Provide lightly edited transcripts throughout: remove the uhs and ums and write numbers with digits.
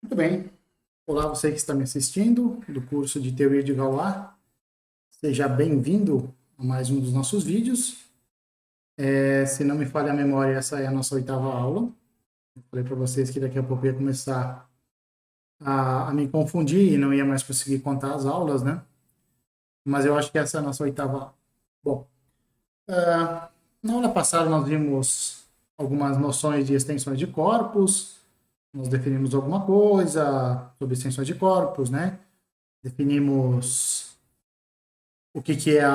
Muito bem. Olá, você que está me assistindo do curso de Teoria de Galois. Seja bem-vindo a mais um dos nossos vídeos. Se não me falha a memória, essa é a nossa oitava aula. Eu falei para vocês que daqui a pouco ia começar a me confundir e não ia mais conseguir contar as aulas, né? Mas eu acho que essa é a nossa oitava aula. Bom, na aula passada nós vimos algumas noções de extensões de corpos, nós definimos alguma coisa sobre extensões de corpos, né? Definimos o que é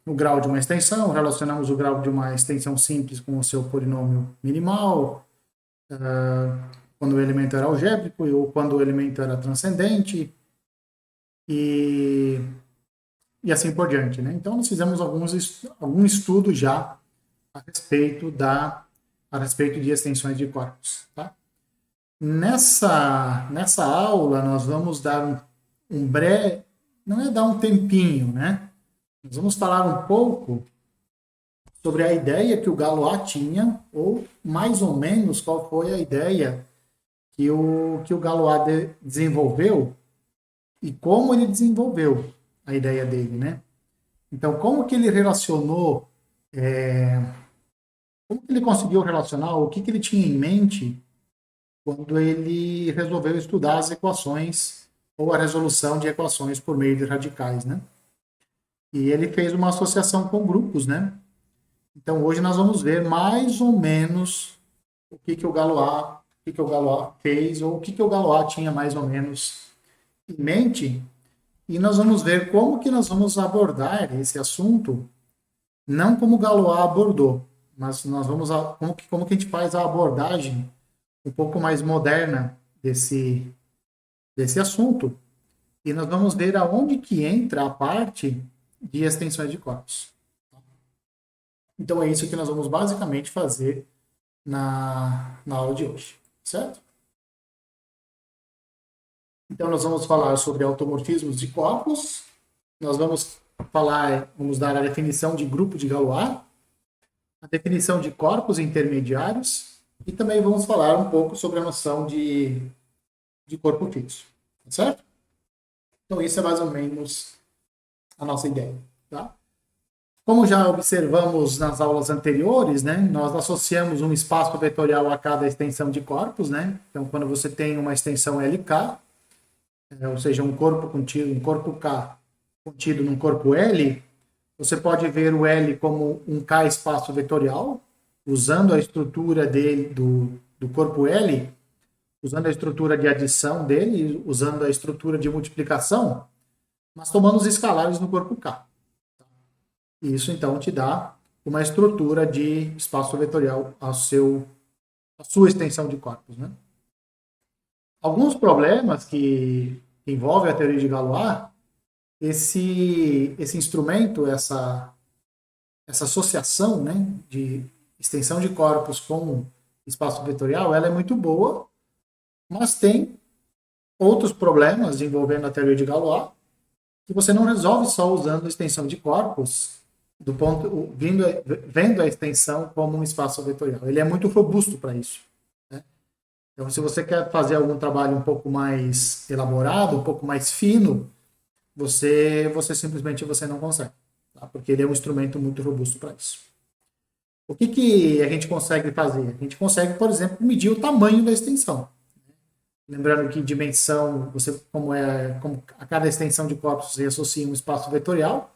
o grau de uma extensão, relacionamos o grau de uma extensão simples com o seu polinômio minimal, quando o elemento era algébrico ou quando o elemento era transcendente, e, e assim por diante. Né? Então, nós fizemos algum estudo já a respeito, a respeito de extensões de corpos. Tá? Nessa aula, nós vamos dar um breve, não é dar um tempinho, né? Nós vamos falar um pouco sobre a ideia que o Galois tinha, ou mais ou menos qual foi a ideia que o Galois desenvolveu e como ele desenvolveu a ideia dele, né? Então, como que ele relacionou, como que ele conseguiu relacionar, o que ele tinha em mente quando ele resolveu estudar as equações ou a resolução de equações por meio de radicais, né? E ele fez uma associação com grupos, né? Então, hoje nós vamos ver mais ou menos o que o Galois fez, ou o que o Galois tinha mais ou menos em mente, e nós vamos ver como que nós vamos abordar esse assunto, não como o Galois abordou, mas nós vamos como que a gente faz a abordagem um pouco mais moderna desse assunto, e nós vamos ver aonde que entra a parte de extensões de corpos. Então é isso que nós vamos basicamente fazer na aula de hoje, certo? Então nós vamos falar sobre automorfismos de corpos, nós vamos dar a definição de grupo de Galois, a definição de corpos intermediários e também vamos falar um pouco sobre a noção de corpo fixo, certo? Então isso é mais ou menos a nossa ideia, tá? Como já observamos nas aulas anteriores, né, nós associamos um espaço vetorial a cada extensão de corpos, né? Então, quando você tem uma extensão LK, ou seja, um corpo contido, um corpo K contido num corpo L, você pode ver o L como um K espaço vetorial, usando a estrutura dele do corpo L, usando a estrutura de adição dele, usando a estrutura de multiplicação, mas tomando os escalares no corpo K. E isso, então, te dá uma estrutura de espaço vetorial a sua extensão de corpos. Né? Alguns problemas que envolvem a teoria de Galois, esse instrumento, essa associação, né, de extensão de corpos com espaço vetorial, ela é muito boa, mas tem outros problemas envolvendo a teoria de Galois que você não resolve só usando a extensão de corpos vendo a extensão como um espaço vetorial. Ele é muito robusto para isso. Né? Então, se você quer fazer algum trabalho um pouco mais elaborado, um pouco mais fino, você simplesmente você não consegue, tá? Porque ele é um instrumento muito robusto para isso. O que a gente consegue fazer? A gente consegue, por exemplo, medir o tamanho da extensão. Lembrando que dimensão, como a cada extensão de corpos você associa um espaço vetorial.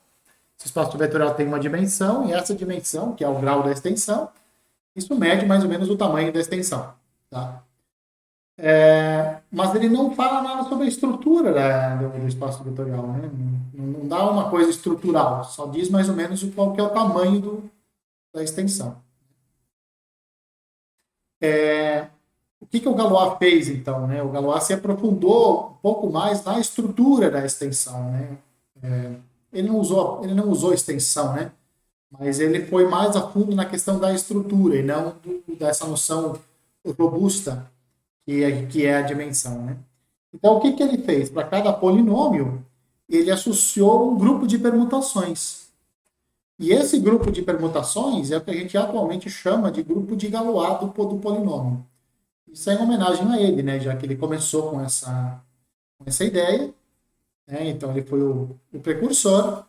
Esse espaço vetorial tem uma dimensão, e essa dimensão, que é o grau da extensão, isso mede mais ou menos o tamanho da extensão. Tá? Mas ele não fala nada sobre a estrutura do espaço vetorial. Né? Não dá uma coisa estrutural, só diz mais ou menos qual que é o tamanho da extensão. O que o Galois fez, então? Né? O Galois se aprofundou um pouco mais na estrutura da extensão. Né? Ele não usou extensão, né? Mas ele foi mais a fundo na questão da estrutura e não dessa noção robusta que é a dimensão, né? Então, o que ele fez? Para cada polinômio, ele associou um grupo de permutações. E esse grupo de permutações é o que a gente atualmente chama de grupo de Galois do polinômio. Isso é em homenagem a ele, né? Já que ele começou com essa ideia, né? Então ele foi o precursor.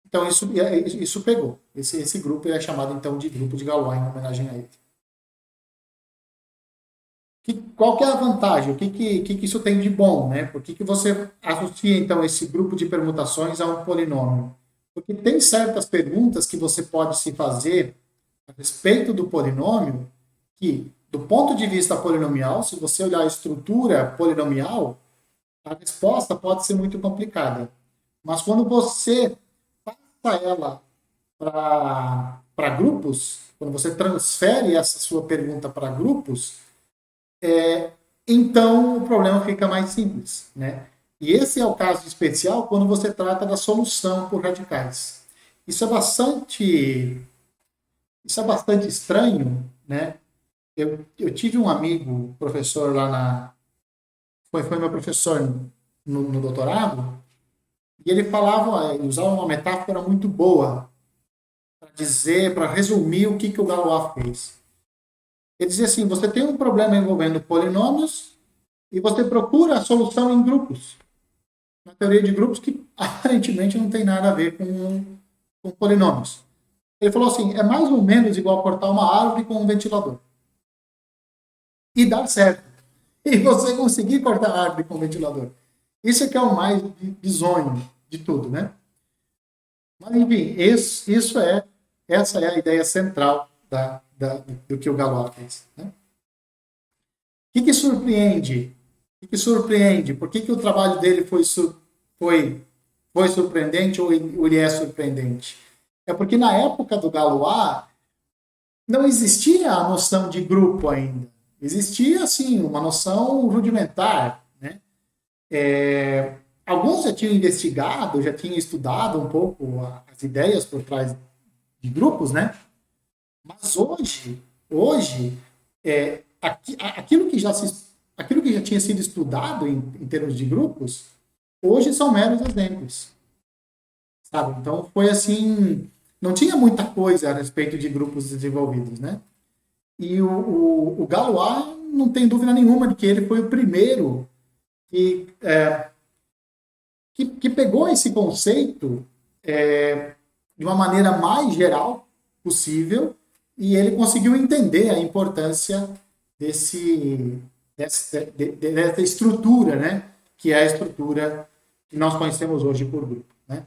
Então isso pegou. Esse grupo é chamado então de grupo de Galois em homenagem a ele. Qual que é a vantagem? O que isso tem de bom, né? Por que você associa então esse grupo de permutações a um polinômio? Porque tem certas perguntas que você pode se fazer a respeito do polinômio que, do ponto de vista polinomial, se você olhar a estrutura polinomial, a resposta pode ser muito complicada. Mas quando você passa ela para grupos, quando você transfere essa sua pergunta para grupos, então o problema fica mais simples, né? E esse é o caso especial quando você trata da solução por radicais. Isso é bastante, isso é bastante estranho, né? Eu tive um amigo, professor lá foi meu professor no doutorado, e ele falava, ele usava uma metáfora muito boa para dizer, para resumir o que o Galois fez. Ele dizia assim: você tem um problema envolvendo polinômios e você procura a solução em grupos. Uma teoria de grupos que aparentemente não tem nada a ver com polinômios. Ele falou assim: é mais ou menos igual cortar uma árvore com um ventilador. E dar certo. E você conseguir cortar a árvore com um ventilador. Isso é que é o mais bizonho de tudo, né? Mas, enfim, essa é a ideia central do que o Galois fez. Né? Que surpreende? O que surpreende? Por que o trabalho dele foi, foi surpreendente ou ele é surpreendente? É porque na época do Galois não existia a noção de grupo ainda. Existia, assim, uma noção rudimentar, né? Alguns já tinham investigado, já tinham estudado um pouco as ideias por trás de grupos, né? Mas hoje aquilo que já tinha sido estudado em termos de grupos, hoje são meros exemplos, sabe? Então foi assim, não tinha muita coisa a respeito de grupos desenvolvidos, né? E o Galois não tem dúvida nenhuma de que ele foi o primeiro que, que pegou esse conceito de uma maneira mais geral possível e ele conseguiu entender a importância dessa estrutura, né? Que é a estrutura que nós conhecemos hoje por grupo, né?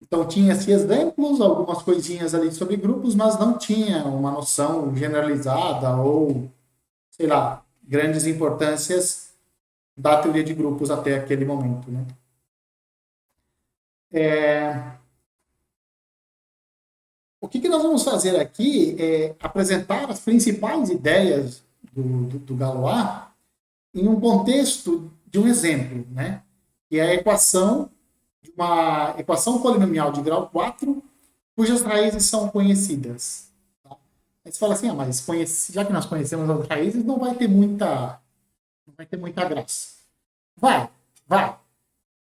Então tinha esses exemplos, algumas coisinhas ali sobre grupos, mas não tinha uma noção generalizada ou, sei lá, grandes importâncias da teoria de grupos até aquele momento, né? O que nós vamos fazer aqui é apresentar as principais ideias do Galois em um contexto de um exemplo, né? Que é a equação de uma equação polinomial de grau 4, cujas raízes são conhecidas. Tá? Aí você fala assim, mas já que nós conhecemos as raízes, não vai ter muita graça. Vai.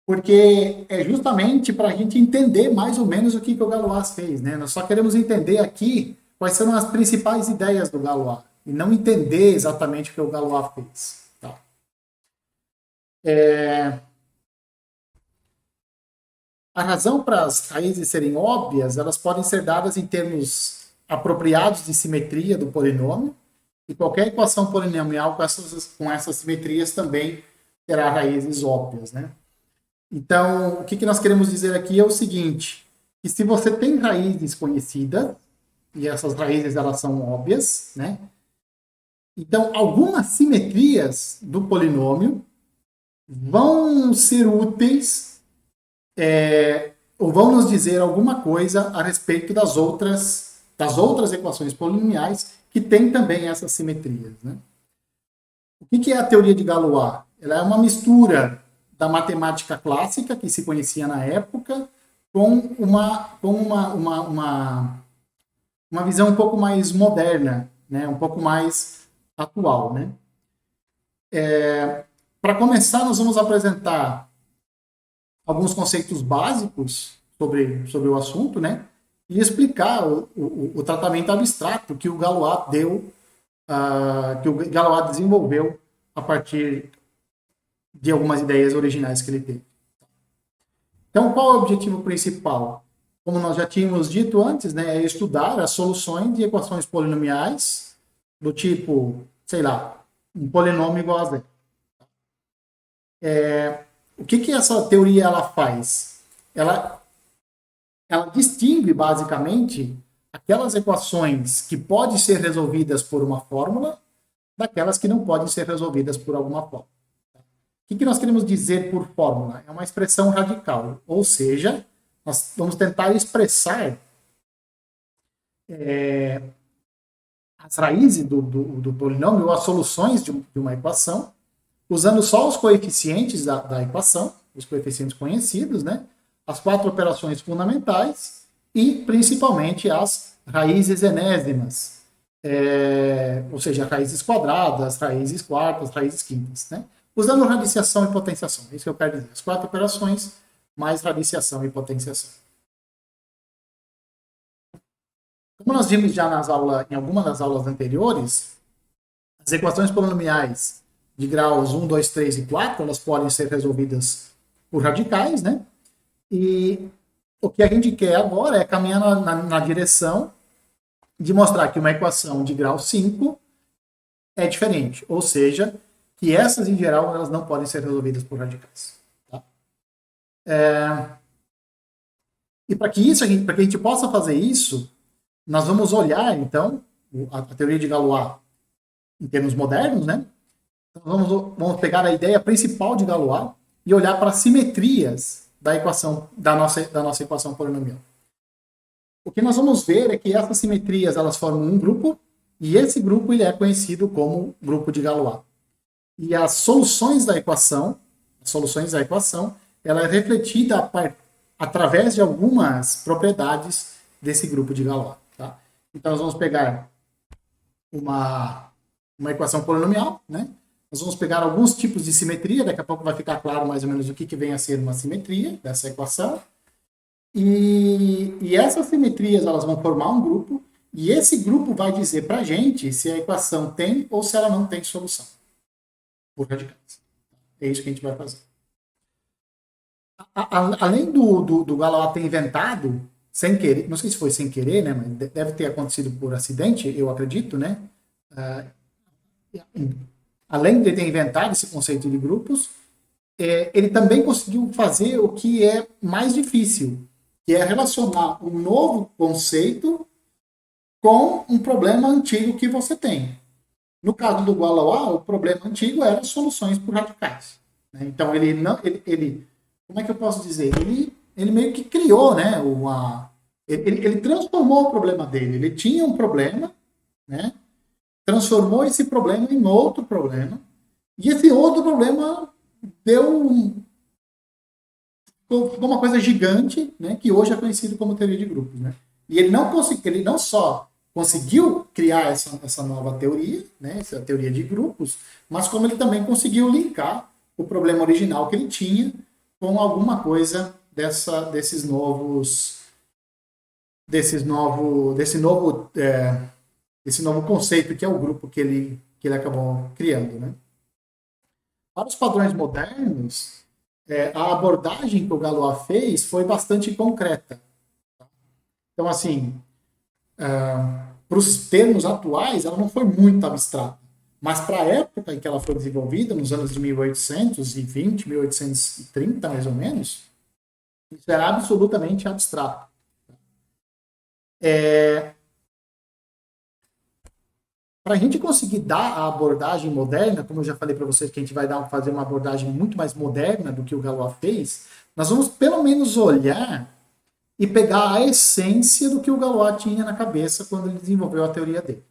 Porque é justamente para a gente entender mais ou menos o que o Galois fez, né? Nós só queremos entender aqui quais são as principais ideias do Galois e não entender exatamente o que o Galois fez. Tá? A razão para as raízes serem óbvias, elas podem ser dadas em termos apropriados de simetria do polinômio, e qualquer equação polinomial com essas simetrias também terá raízes óbvias, né? Então, o que nós queremos dizer aqui é o seguinte, que se você tem raízes conhecidas, e essas raízes elas são óbvias, né? Então, algumas simetrias do polinômio vão ser úteis ou vão nos dizer alguma coisa a respeito das outras equações polinomiais que têm também essas simetrias. Né? O que é a teoria de Galois? Ela é uma mistura da matemática clássica que se conhecia na época com uma visão um pouco mais moderna, né? Um pouco mais atual. Né? Para começar, nós vamos apresentar alguns conceitos básicos sobre o assunto, né? E explicar o tratamento abstrato que o Galois deu que o Galois desenvolveu a partir de algumas ideias originais que ele teve. Então, qual é o objetivo principal? Como nós já tínhamos dito antes, né, é estudar as soluções de equações polinomiais do tipo, sei lá, um polinômio igual a zero. O que essa teoria ela faz? Ela distingue basicamente aquelas equações que podem ser resolvidas por uma fórmula daquelas que não podem ser resolvidas por alguma fórmula. O que nós queremos dizer por fórmula? É uma expressão radical, ou seja, nós vamos tentar expressar as raízes do polinômio, ou as soluções de uma equação, usando só os coeficientes da equação, os coeficientes conhecidos, né? As 4 operações fundamentais e, principalmente, as raízes enésimas, ou seja, raízes quadradas, raízes quartas, raízes quintas, né? Usando radiciação e potenciação, é isso que eu quero dizer. As 4 operações mais radiciação e potenciação. Como nós vimos já em algumas das aulas anteriores, as equações polinomiais de graus 1, 2, 3 e 4, elas podem ser resolvidas por radicais, né? E o que a gente quer agora é caminhar na direção de mostrar que uma equação de grau 5 é diferente, ou seja, que essas, em geral, elas não podem ser resolvidas por radicais. Tá? E para que a gente possa fazer isso, nós vamos olhar, então, a teoria de Galois em termos modernos, né? Então, vamos pegar a ideia principal de Galois e olhar para as simetrias da equação da nossa equação polinomial. O que nós vamos ver é que essas simetrias elas formam um grupo e esse grupo ele é conhecido como grupo de Galois. E as soluções da equação, ela é refletida através de algumas propriedades desse grupo de Galois. Tá? Então, nós vamos pegar uma equação polinomial, né? Nós vamos pegar alguns tipos de simetria, daqui a pouco vai ficar claro mais ou menos o que vem a ser uma simetria dessa equação. E essas simetrias elas vão formar um grupo, e esse grupo vai dizer para a gente se a equação tem ou se ela não tem solução por radicais. É isso que a gente vai fazer. Além do Galois ter inventado, sem querer, não sei se foi sem querer, né, mas deve ter acontecido por acidente, eu acredito, né? Além de ter inventado esse conceito de grupos, ele também conseguiu fazer o que é mais difícil, que é relacionar um novo conceito com um problema antigo que você tem. No caso do Galois, o problema antigo era soluções por radicais. Né? Então, como é que eu posso dizer? Ele meio que criou, né, ele transformou o problema dele. Ele tinha um problema, né, transformou esse problema em outro problema, e esse outro problema ficou uma coisa gigante, né, que hoje é conhecido como teoria de grupos. Né? E ele não só conseguiu criar essa nova teoria, né, essa teoria de grupos, mas como ele também conseguiu linkar o problema original que ele tinha com alguma coisa desse novo conceito que é o grupo que ele acabou criando, né? Para os padrões modernos, a abordagem que o Galois fez foi bastante concreta. Então, assim, para os termos atuais, ela não foi muito abstrata. Mas para a época em que ela foi desenvolvida, nos anos de 1820, 1830, mais ou menos, isso era absolutamente abstrato. Para a gente conseguir dar a abordagem moderna, como eu já falei para vocês que a gente vai fazer uma abordagem muito mais moderna do que o Galois fez, nós vamos pelo menos olhar e pegar a essência do que o Galois tinha na cabeça quando ele desenvolveu a teoria dele.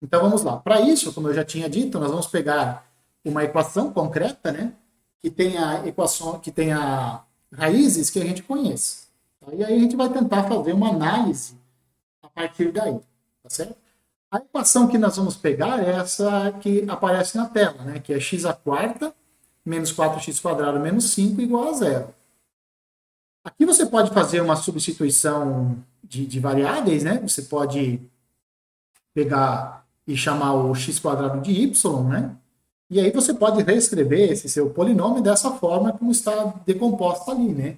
Então vamos lá. Para isso, como eu já tinha dito, nós vamos pegar uma equação concreta, né, que tenha raízes que a gente conhece. Tá? E aí a gente vai tentar fazer uma análise a partir daí, tá certo? A equação que nós vamos pegar é essa que aparece na tela, né, que é x à quarta menos 4x² menos 5 igual a zero. Aqui você pode fazer uma substituição de variáveis, né? Você pode pegar e chamar o x² de y, né? E aí você pode reescrever esse seu polinômio dessa forma como está decomposto ali, né?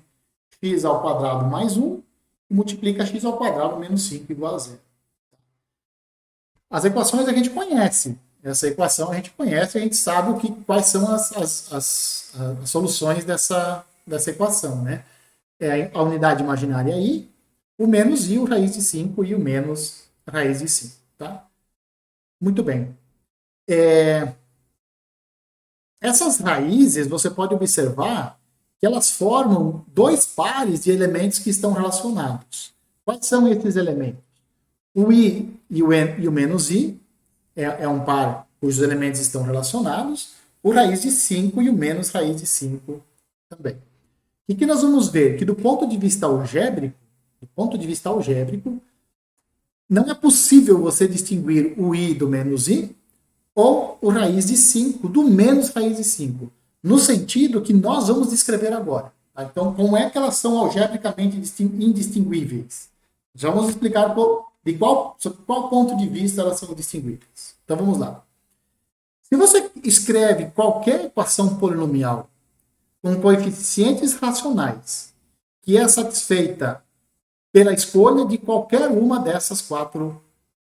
X² mais 1 multiplica x² menos 5 igual a 0. As equações a gente conhece. Essa equação a gente conhece, a gente sabe quais são as soluções dessa equação, né? É a unidade imaginária i, o menos i, o raiz de 5 e o menos raiz de 5, tá? Muito bem. Essas raízes, você pode observar que elas formam dois pares de elementos que estão relacionados. Quais são esses elementos? O i e o menos i é um par cujos elementos estão relacionados. O raiz de 5 e o menos raiz de 5 também. O que nós vamos ver? Que do ponto de vista algébrico, não é possível você distinguir o i do menos i ou o raiz de 5 do menos raiz de 5, no sentido que nós vamos descrever agora. Tá? Então, como é que elas são algebricamente indistinguíveis? Vamos explicar sob qual ponto de vista elas são distinguíveis. Então, vamos lá. Se você escreve qualquer equação polinomial com coeficientes racionais que é satisfeita pela escolha de qualquer uma dessas quatro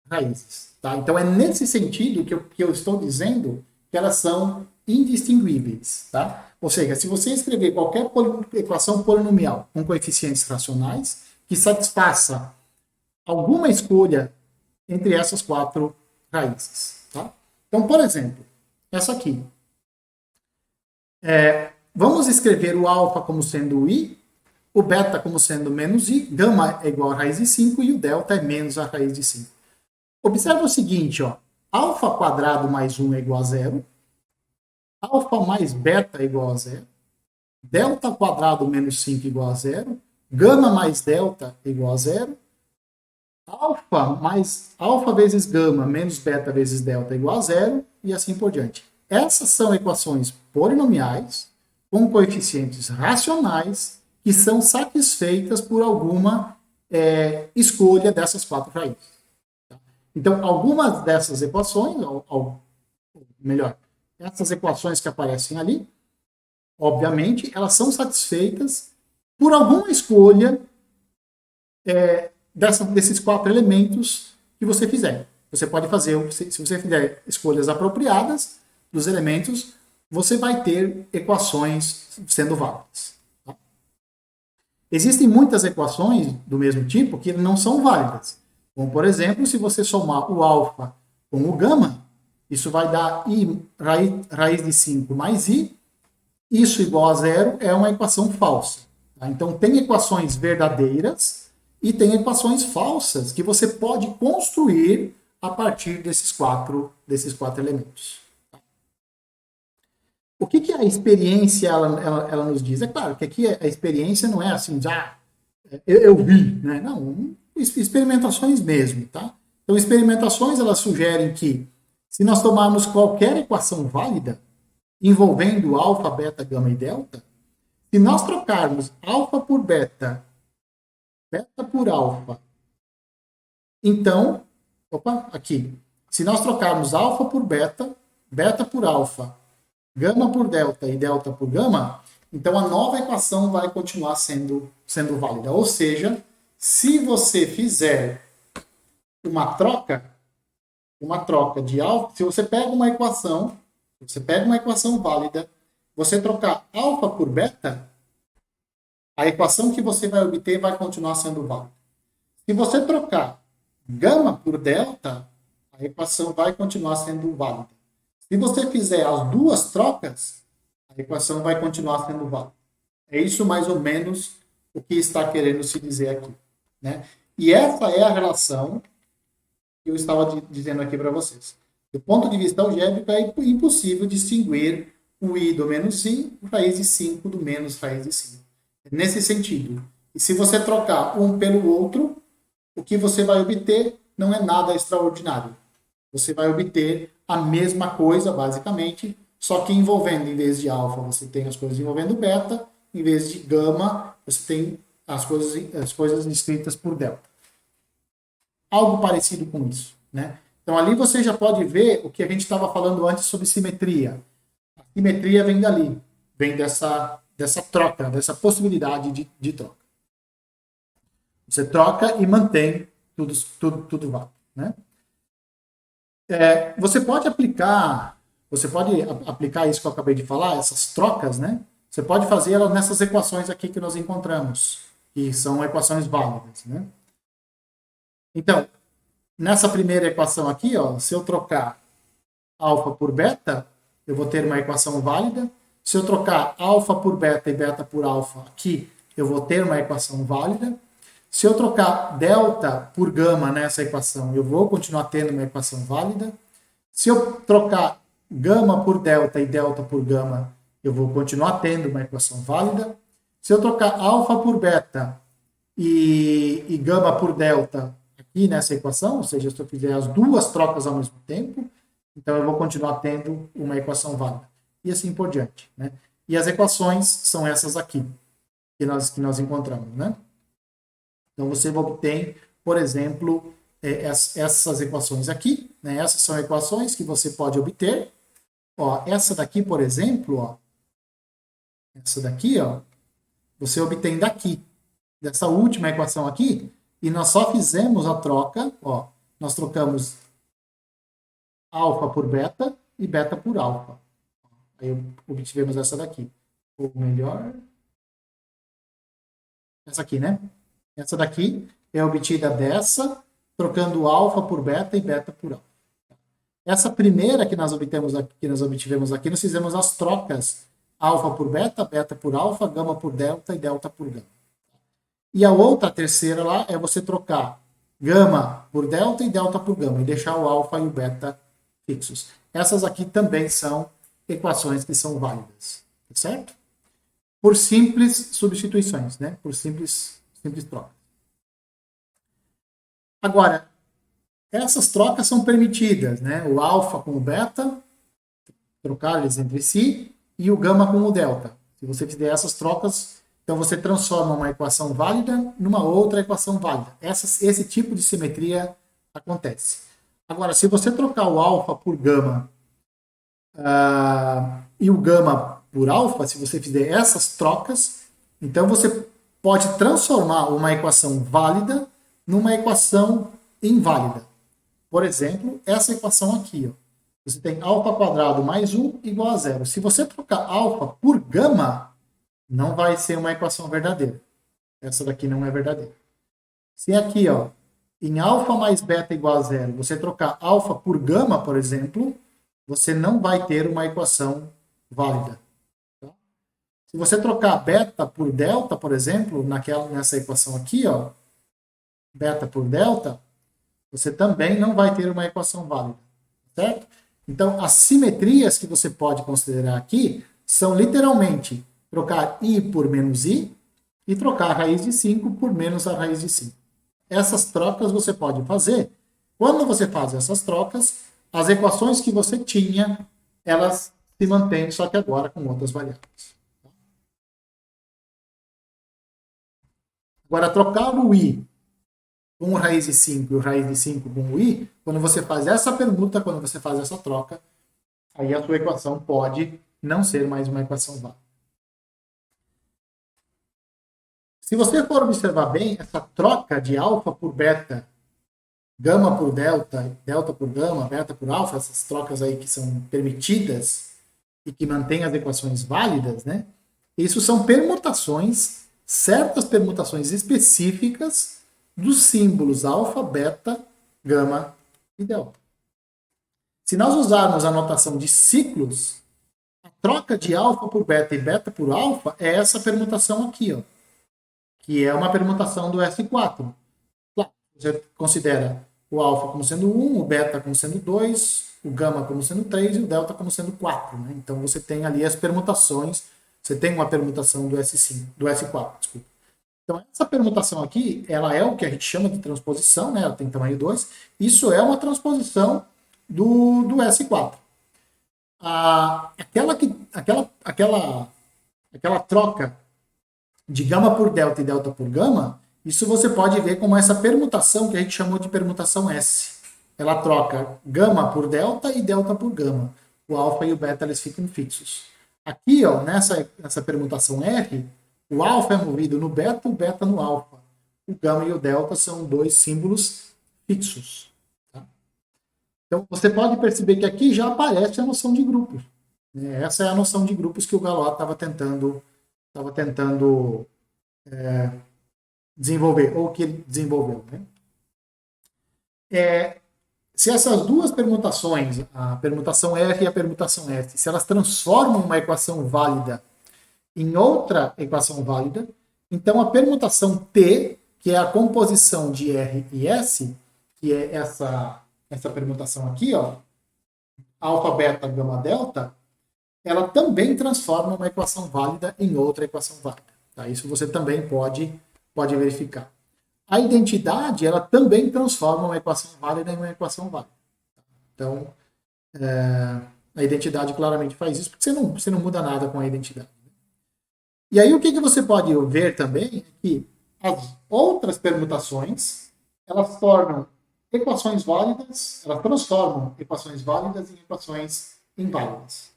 raízes. Tá? Então, é nesse sentido que eu estou dizendo que elas são indistinguíveis. Tá? Ou seja, se você escrever qualquer equação polinomial com coeficientes racionais que satisfaça alguma escolha entre essas quatro raízes. Tá? Então, por exemplo, essa aqui. Vamos escrever o alfa como sendo o i, o beta como sendo menos i, gama é igual a raiz de 5 e o delta é menos a raiz de 5. Observe o seguinte, ó, alfa² mais 1 é igual a 0, alfa mais beta é igual a 0, delta² menos 5 é igual a 0, gama mais delta é igual a 0, alfa vezes gama menos beta vezes delta é igual a 0, e assim por diante. Essas são equações polinomiais com coeficientes racionais que são satisfeitas por alguma escolha dessas quatro raízes. Então, algumas dessas equações, melhor, essas equações que aparecem ali, obviamente, elas são satisfeitas por alguma escolha desses quatro elementos que você fizer. Você pode fazer, se você fizer escolhas apropriadas dos elementos, você vai ter equações sendo válidas. Tá? Existem muitas equações do mesmo tipo que não são válidas. Como, por exemplo, se você somar o alfa com o gama, isso vai dar i raiz de 5 mais i, isso igual a 0 é uma equação falsa. Tá? Então, tem equações verdadeiras e tem equações falsas que você pode construir a partir desses quatro elementos. Tá? O que a experiência ela nos diz? É claro que aqui a experiência não é assim, eu vi, né? Não, experimentações mesmo, tá? Então, experimentações, elas sugerem que se nós tomarmos qualquer equação válida, envolvendo alfa, beta, gama e delta, se nós trocarmos alfa por beta, beta por alfa, então, aqui, se nós trocarmos alfa por beta, beta por alfa, gama por delta e delta por gama, então a nova equação vai continuar sendo válida. Ou seja, se você fizer uma troca de alfa, se você pega uma equação válida, você trocar alfa por beta, a equação que você vai obter vai continuar sendo válida. Se você trocar gama por delta, a equação vai continuar sendo válida. Se você fizer as duas trocas, a equação vai continuar sendo válida. É isso mais ou menos o que está querendo se dizer aqui. Né? E essa é a relação que eu estava dizendo aqui para vocês. Do ponto de vista algébrico, é impossível distinguir o i do menos i, raiz de 5 do menos raiz de 5. Nesse sentido. E se você trocar um pelo outro, o que você vai obter não é nada extraordinário. Você vai obter a mesma coisa, basicamente, só que envolvendo, em vez de alfa, você tem as coisas envolvendo beta, em vez de gama, você tem as coisas descritas por delta. Algo parecido com isso. Né? Então, ali você já pode ver o que a gente estava falando antes sobre simetria. A simetria vem dali, vem dessa troca, dessa possibilidade de troca. Você troca e mantém tudo válido, né? Você pode aplicar isso que eu acabei de falar, essas trocas, né? Você pode fazer elas nessas equações aqui que nós encontramos, que são equações válidas, né? Então, nessa primeira equação aqui, ó, se eu trocar alfa por beta, eu vou ter uma equação válida. Se eu trocar alfa por beta e beta por alfa aqui, eu vou ter uma equação válida. Se eu trocar delta por gama nessa equação, eu vou continuar tendo uma equação válida. Se eu trocar gama por delta e delta por gama, eu vou continuar tendo uma equação válida. Se eu trocar alfa por beta e gama por delta aqui nessa equação, ou seja, se eu fizer as duas trocas ao mesmo tempo, então eu vou continuar tendo uma equação válida. E assim por diante, né? E as equações são essas aqui, que nós encontramos, né? Então você obtém, por exemplo, essas equações aqui, né? Essas são equações que você pode obter. Ó, essa daqui, por exemplo, ó, essa daqui, ó, você obtém daqui, dessa última equação aqui, e nós só fizemos a troca, ó, nós trocamos alfa por beta e beta por alfa. Aí obtivemos essa daqui. Ou melhor, essa aqui, né? Essa daqui é obtida dessa, trocando alfa por beta e beta por alfa. Essa primeira que nós obtivemos aqui, nós fizemos as trocas alfa por beta, beta por alfa, gama por delta e delta por gama. E a outra, a terceira lá, é você trocar gama por delta e delta por gama, e deixar o alfa e o beta fixos. Essas aqui também são equações que são válidas, certo? Por simples substituições, né? Por simples trocas. Agora, essas trocas são permitidas, né? O alfa com o beta, trocar eles entre si, e o gama com o delta. Se você fizer essas trocas, então você transforma uma equação válida numa outra equação válida. Esse tipo de simetria acontece. Agora, se você trocar o alfa por gama e o gama por alfa, se você fizer essas trocas, então você pode transformar uma equação válida numa equação inválida. Por exemplo, essa equação aqui, ó. Você tem alfa quadrado mais 1 igual a 0. Se você trocar alfa por gama, não vai ser uma equação verdadeira. Essa daqui não é verdadeira. Se aqui, ó, em alfa mais beta igual a 0, você trocar alfa por gama, por exemplo, você não vai ter uma equação válida. Tá? Se você trocar beta por delta, por exemplo, nessa equação aqui, ó, beta por delta, você também não vai ter uma equação válida, certo? Então, as simetrias que você pode considerar aqui são literalmente trocar i por menos i e trocar a raiz de 5 por menos a raiz de 5. Essas trocas você pode fazer. Quando você faz essas trocas, as equações que você tinha, elas se mantêm, só que agora com outras variáveis. Agora, trocar o i com raiz de 5 e o raiz de 5 com o i, quando você faz essa permuta, quando você faz essa troca, aí a sua equação pode não ser mais uma equação válida. Se você for observar bem, essa troca de alfa por beta, gama por delta, delta por gama, beta por alfa, essas trocas aí que são permitidas e que mantêm as equações válidas, né? Isso são permutações, certas permutações específicas dos símbolos alfa, beta, gama e delta. Se nós usarmos a notação de ciclos, a troca de alfa por beta e beta por alfa é essa permutação aqui, ó, que é uma permutação do S4. Claro, você considera o alfa como sendo 1, o beta como sendo 2, o gama como sendo 3 e o delta como sendo 4. Né? Então você tem ali as permutações, você tem uma permutação do S5, do S4, desculpa. Então, essa permutação aqui, ela é o que a gente chama de transposição, né? Ela tem tamanho 2. Isso é uma transposição do S4. Aquela troca de gama por delta e delta por gama, isso você pode ver como essa permutação que a gente chamou de permutação S. ela troca gama por delta e delta por gama. O alfa e o beta eles ficam fixos. Aqui, ó, nessa permutação R, o alfa é movido no beta, o beta no alfa. O gama e o delta são dois símbolos fixos. Tá? Então, você pode perceber que aqui já aparece a noção de grupos. Essa é a noção de grupos que o Galois estava tentando desenvolver, ou que ele desenvolveu. Né? Se essas duas permutações, a permutação R e a permutação S, se elas transformam uma equação válida em outra equação válida, então a permutação T, que é a composição de R e S, que é essa permutação aqui, ó, alfa, beta, gama, delta, ela também transforma uma equação válida em outra equação válida. Tá? Isso você também pode verificar. A identidade, ela também transforma uma equação válida em uma equação válida. Então, a identidade claramente faz isso, porque você não muda nada com a identidade. E aí, o que você pode ver também é que as outras permutações, elas tornam equações válidas, elas transformam equações válidas em equações inválidas.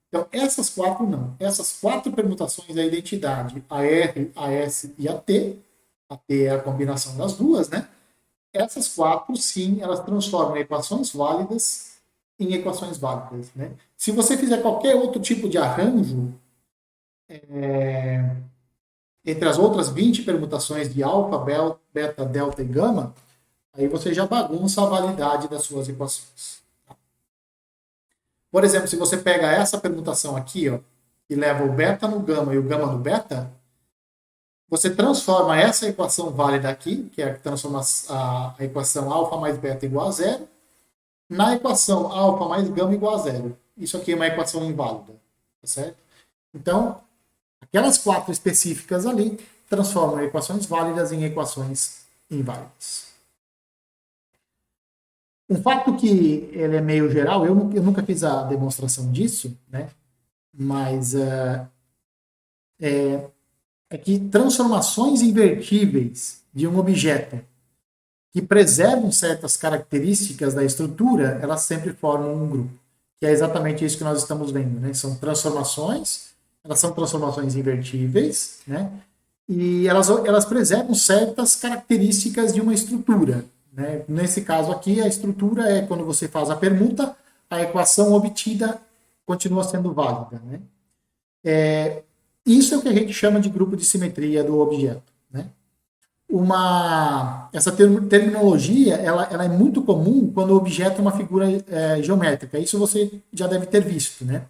Então, essas quatro não. Essas quatro permutações, a identidade, a R, a S e a T é a combinação das duas, né? Essas quatro, sim, elas transformam equações válidas em equações válidas, né? Se você fizer qualquer outro tipo de arranjo entre as outras 20 permutações de alfa, beta, delta e gama, aí você já bagunça a validade das suas equações. Por exemplo, se você pega essa permutação aqui, ó, e leva o beta no gama e o gama no beta, você transforma essa equação válida aqui, que é a que transforma a equação alfa mais beta igual a zero, na equação alfa mais gama igual a zero. Isso aqui é uma equação inválida, tá certo? Então, aquelas quatro específicas ali transformam equações válidas em equações inválidas. Um fato que ele é meio geral, eu nunca fiz a demonstração disso, né? Mas é que transformações invertíveis de um objeto que preservam certas características da estrutura, elas sempre formam um grupo. Que é exatamente isso que nós estamos vendo, né? São transformações, elas são transformações invertíveis, né? E elas preservam certas características de uma estrutura. Né? Nesse caso aqui, a estrutura é quando você faz a permuta, a equação obtida continua sendo válida. Né? Isso é o que a gente chama de grupo de simetria do objeto. Né? Essa terminologia ela é muito comum quando o objeto é uma figura geométrica. Isso você já deve ter visto. Né?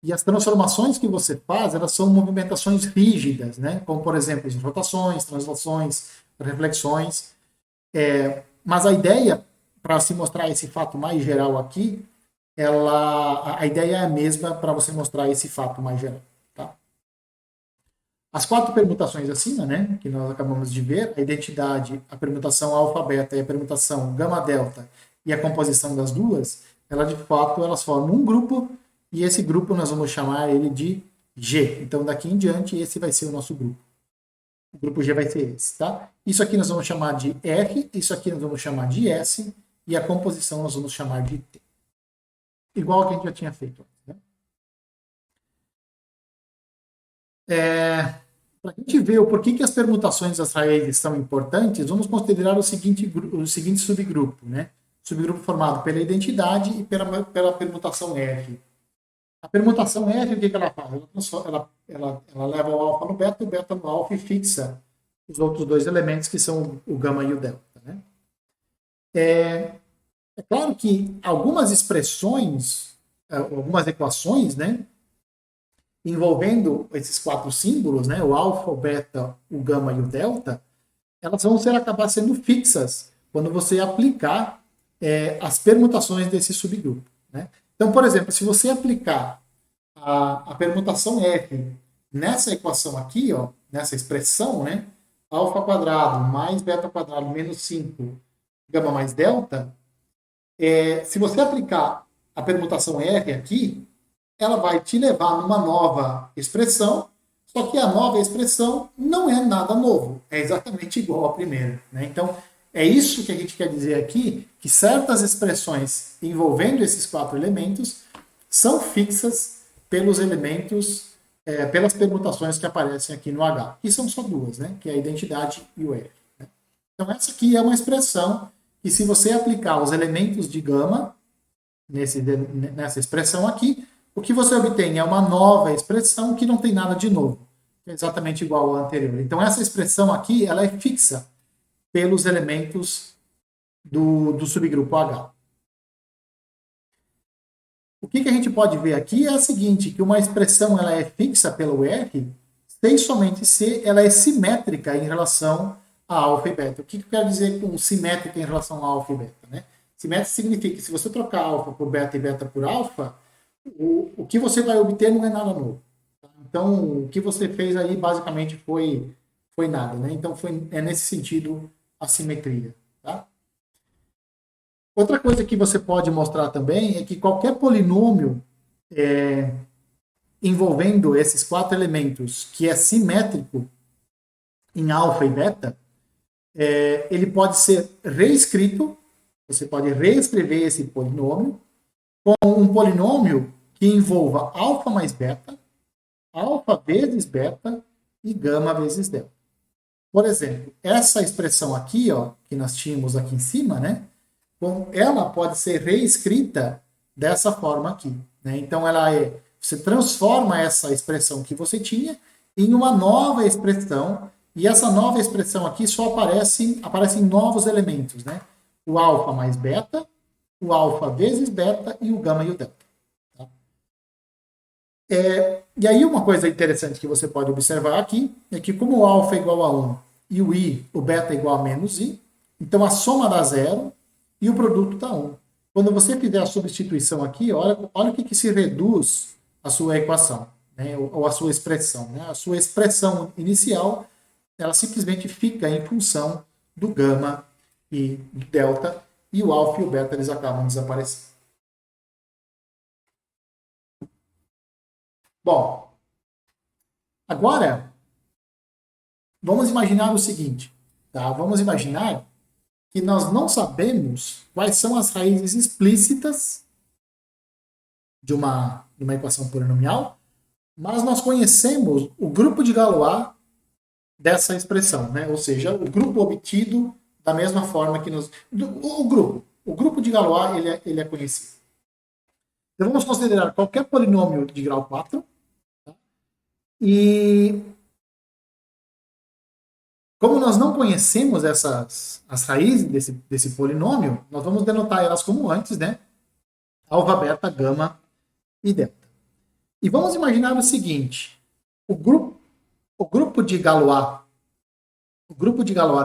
E as transformações que você faz, elas são movimentações rígidas, né? Como, por exemplo, rotações, translações, reflexões. Mas a ideia, para se mostrar esse fato mais geral aqui, a ideia é a mesma para você mostrar esse fato mais geral. Tá? As quatro permutações acima, né, que nós acabamos de ver, a identidade, a permutação alfa-beta e a permutação gama-delta e a composição das duas, de fato, elas formam um grupo, e esse grupo nós vamos chamar ele de G. Então, daqui em diante, esse vai ser o nosso grupo. O grupo G vai ser esse, tá? Isso aqui nós vamos chamar de R, isso aqui nós vamos chamar de S, e a composição nós vamos chamar de T. Igual a que a gente já tinha feito. Né? Para a gente ver o porquê que as permutações das raízes são importantes, vamos considerar o seguinte subgrupo. Né? Subgrupo formado pela identidade e pela permutação R. A permutação R, o que ela faz? Ela leva o alfa no beta, o beta no alfa e fixa os outros dois elementos, que são o gama e o delta. Né? É claro que algumas expressões, algumas equações, né, envolvendo esses quatro símbolos, né, o alfa, o beta, o gama e o delta, elas vão acabar sendo fixas quando você aplicar as permutações desse subgrupo. Né? Então, por exemplo, se você aplicar a permutação R nessa equação aqui, ó, nessa expressão, né, alfa quadrado mais beta quadrado menos 5 gama mais delta, se você aplicar a permutação R aqui, ela vai te levar numa nova expressão, só que a nova expressão não é nada novo, é exatamente igual à primeira. Né? Então, é isso que a gente quer dizer aqui, que certas expressões envolvendo esses 4 elementos são fixas pelos elementos, pelas permutações que aparecem aqui no H. E são só 2, né? Que é a identidade e o R. Né? Então essa aqui é uma expressão que, se você aplicar os elementos de gama nessa expressão aqui, o que você obtém é uma nova expressão que não tem nada de novo. É exatamente igual ao anterior. Então essa expressão aqui, ela é fixa pelos elementos do subgrupo H. O que a gente pode ver aqui é o seguinte, que uma expressão ela é fixa pelo R, sem somente se ela é simétrica em relação a alfa e beta. O que eu quero dizer com simétrica em relação a alfa e beta? Né? Simétrica significa que, se você trocar alfa por beta e beta por alfa, o que você vai obter não é nada novo. Tá? Então, o que você fez aí basicamente foi nada. Né? Então, é nesse sentido a simetria. Tá? Outra coisa que você pode mostrar também é que qualquer polinômio envolvendo esses 4 elementos que é simétrico em alfa e beta, ele pode ser reescrito, você pode reescrever esse polinômio com um polinômio que envolva alfa mais beta, alfa vezes beta e gama vezes delta. Por exemplo, essa expressão aqui, ó, que nós tínhamos aqui em cima, né? Ela pode ser reescrita dessa forma aqui. Né? Então, você transforma essa expressão que você tinha em uma nova expressão, e essa nova expressão aqui só aparecem novos elementos. Né? O alfa mais beta, o alfa vezes beta e o gama e o delta. Tá? E aí uma coisa interessante que você pode observar aqui é que, como o alfa é igual a 1 e o beta é igual a menos i, então a soma dá 0, e o produto está 1. Quando você fizer a substituição aqui, olha o que se reduz a sua equação, né? Ou a sua expressão. Né? A sua expressão inicial, ela simplesmente fica em função do gama e do delta, e o alfa e o beta eles acabam desaparecendo. Bom, agora, vamos imaginar o seguinte. Tá? Vamos imaginar que nós não sabemos quais são as raízes explícitas de uma equação polinomial, mas nós conhecemos o grupo de Galois dessa expressão, né? Ou seja, o grupo obtido da mesma forma que o grupo de Galois ele é conhecido. Então vamos considerar qualquer polinômio de grau 4, tá? E como nós não conhecemos as raízes desse polinômio, nós vamos denotar elas como antes, né? Alfa, beta, gama e delta. E vamos imaginar o seguinte: o grupo de Galois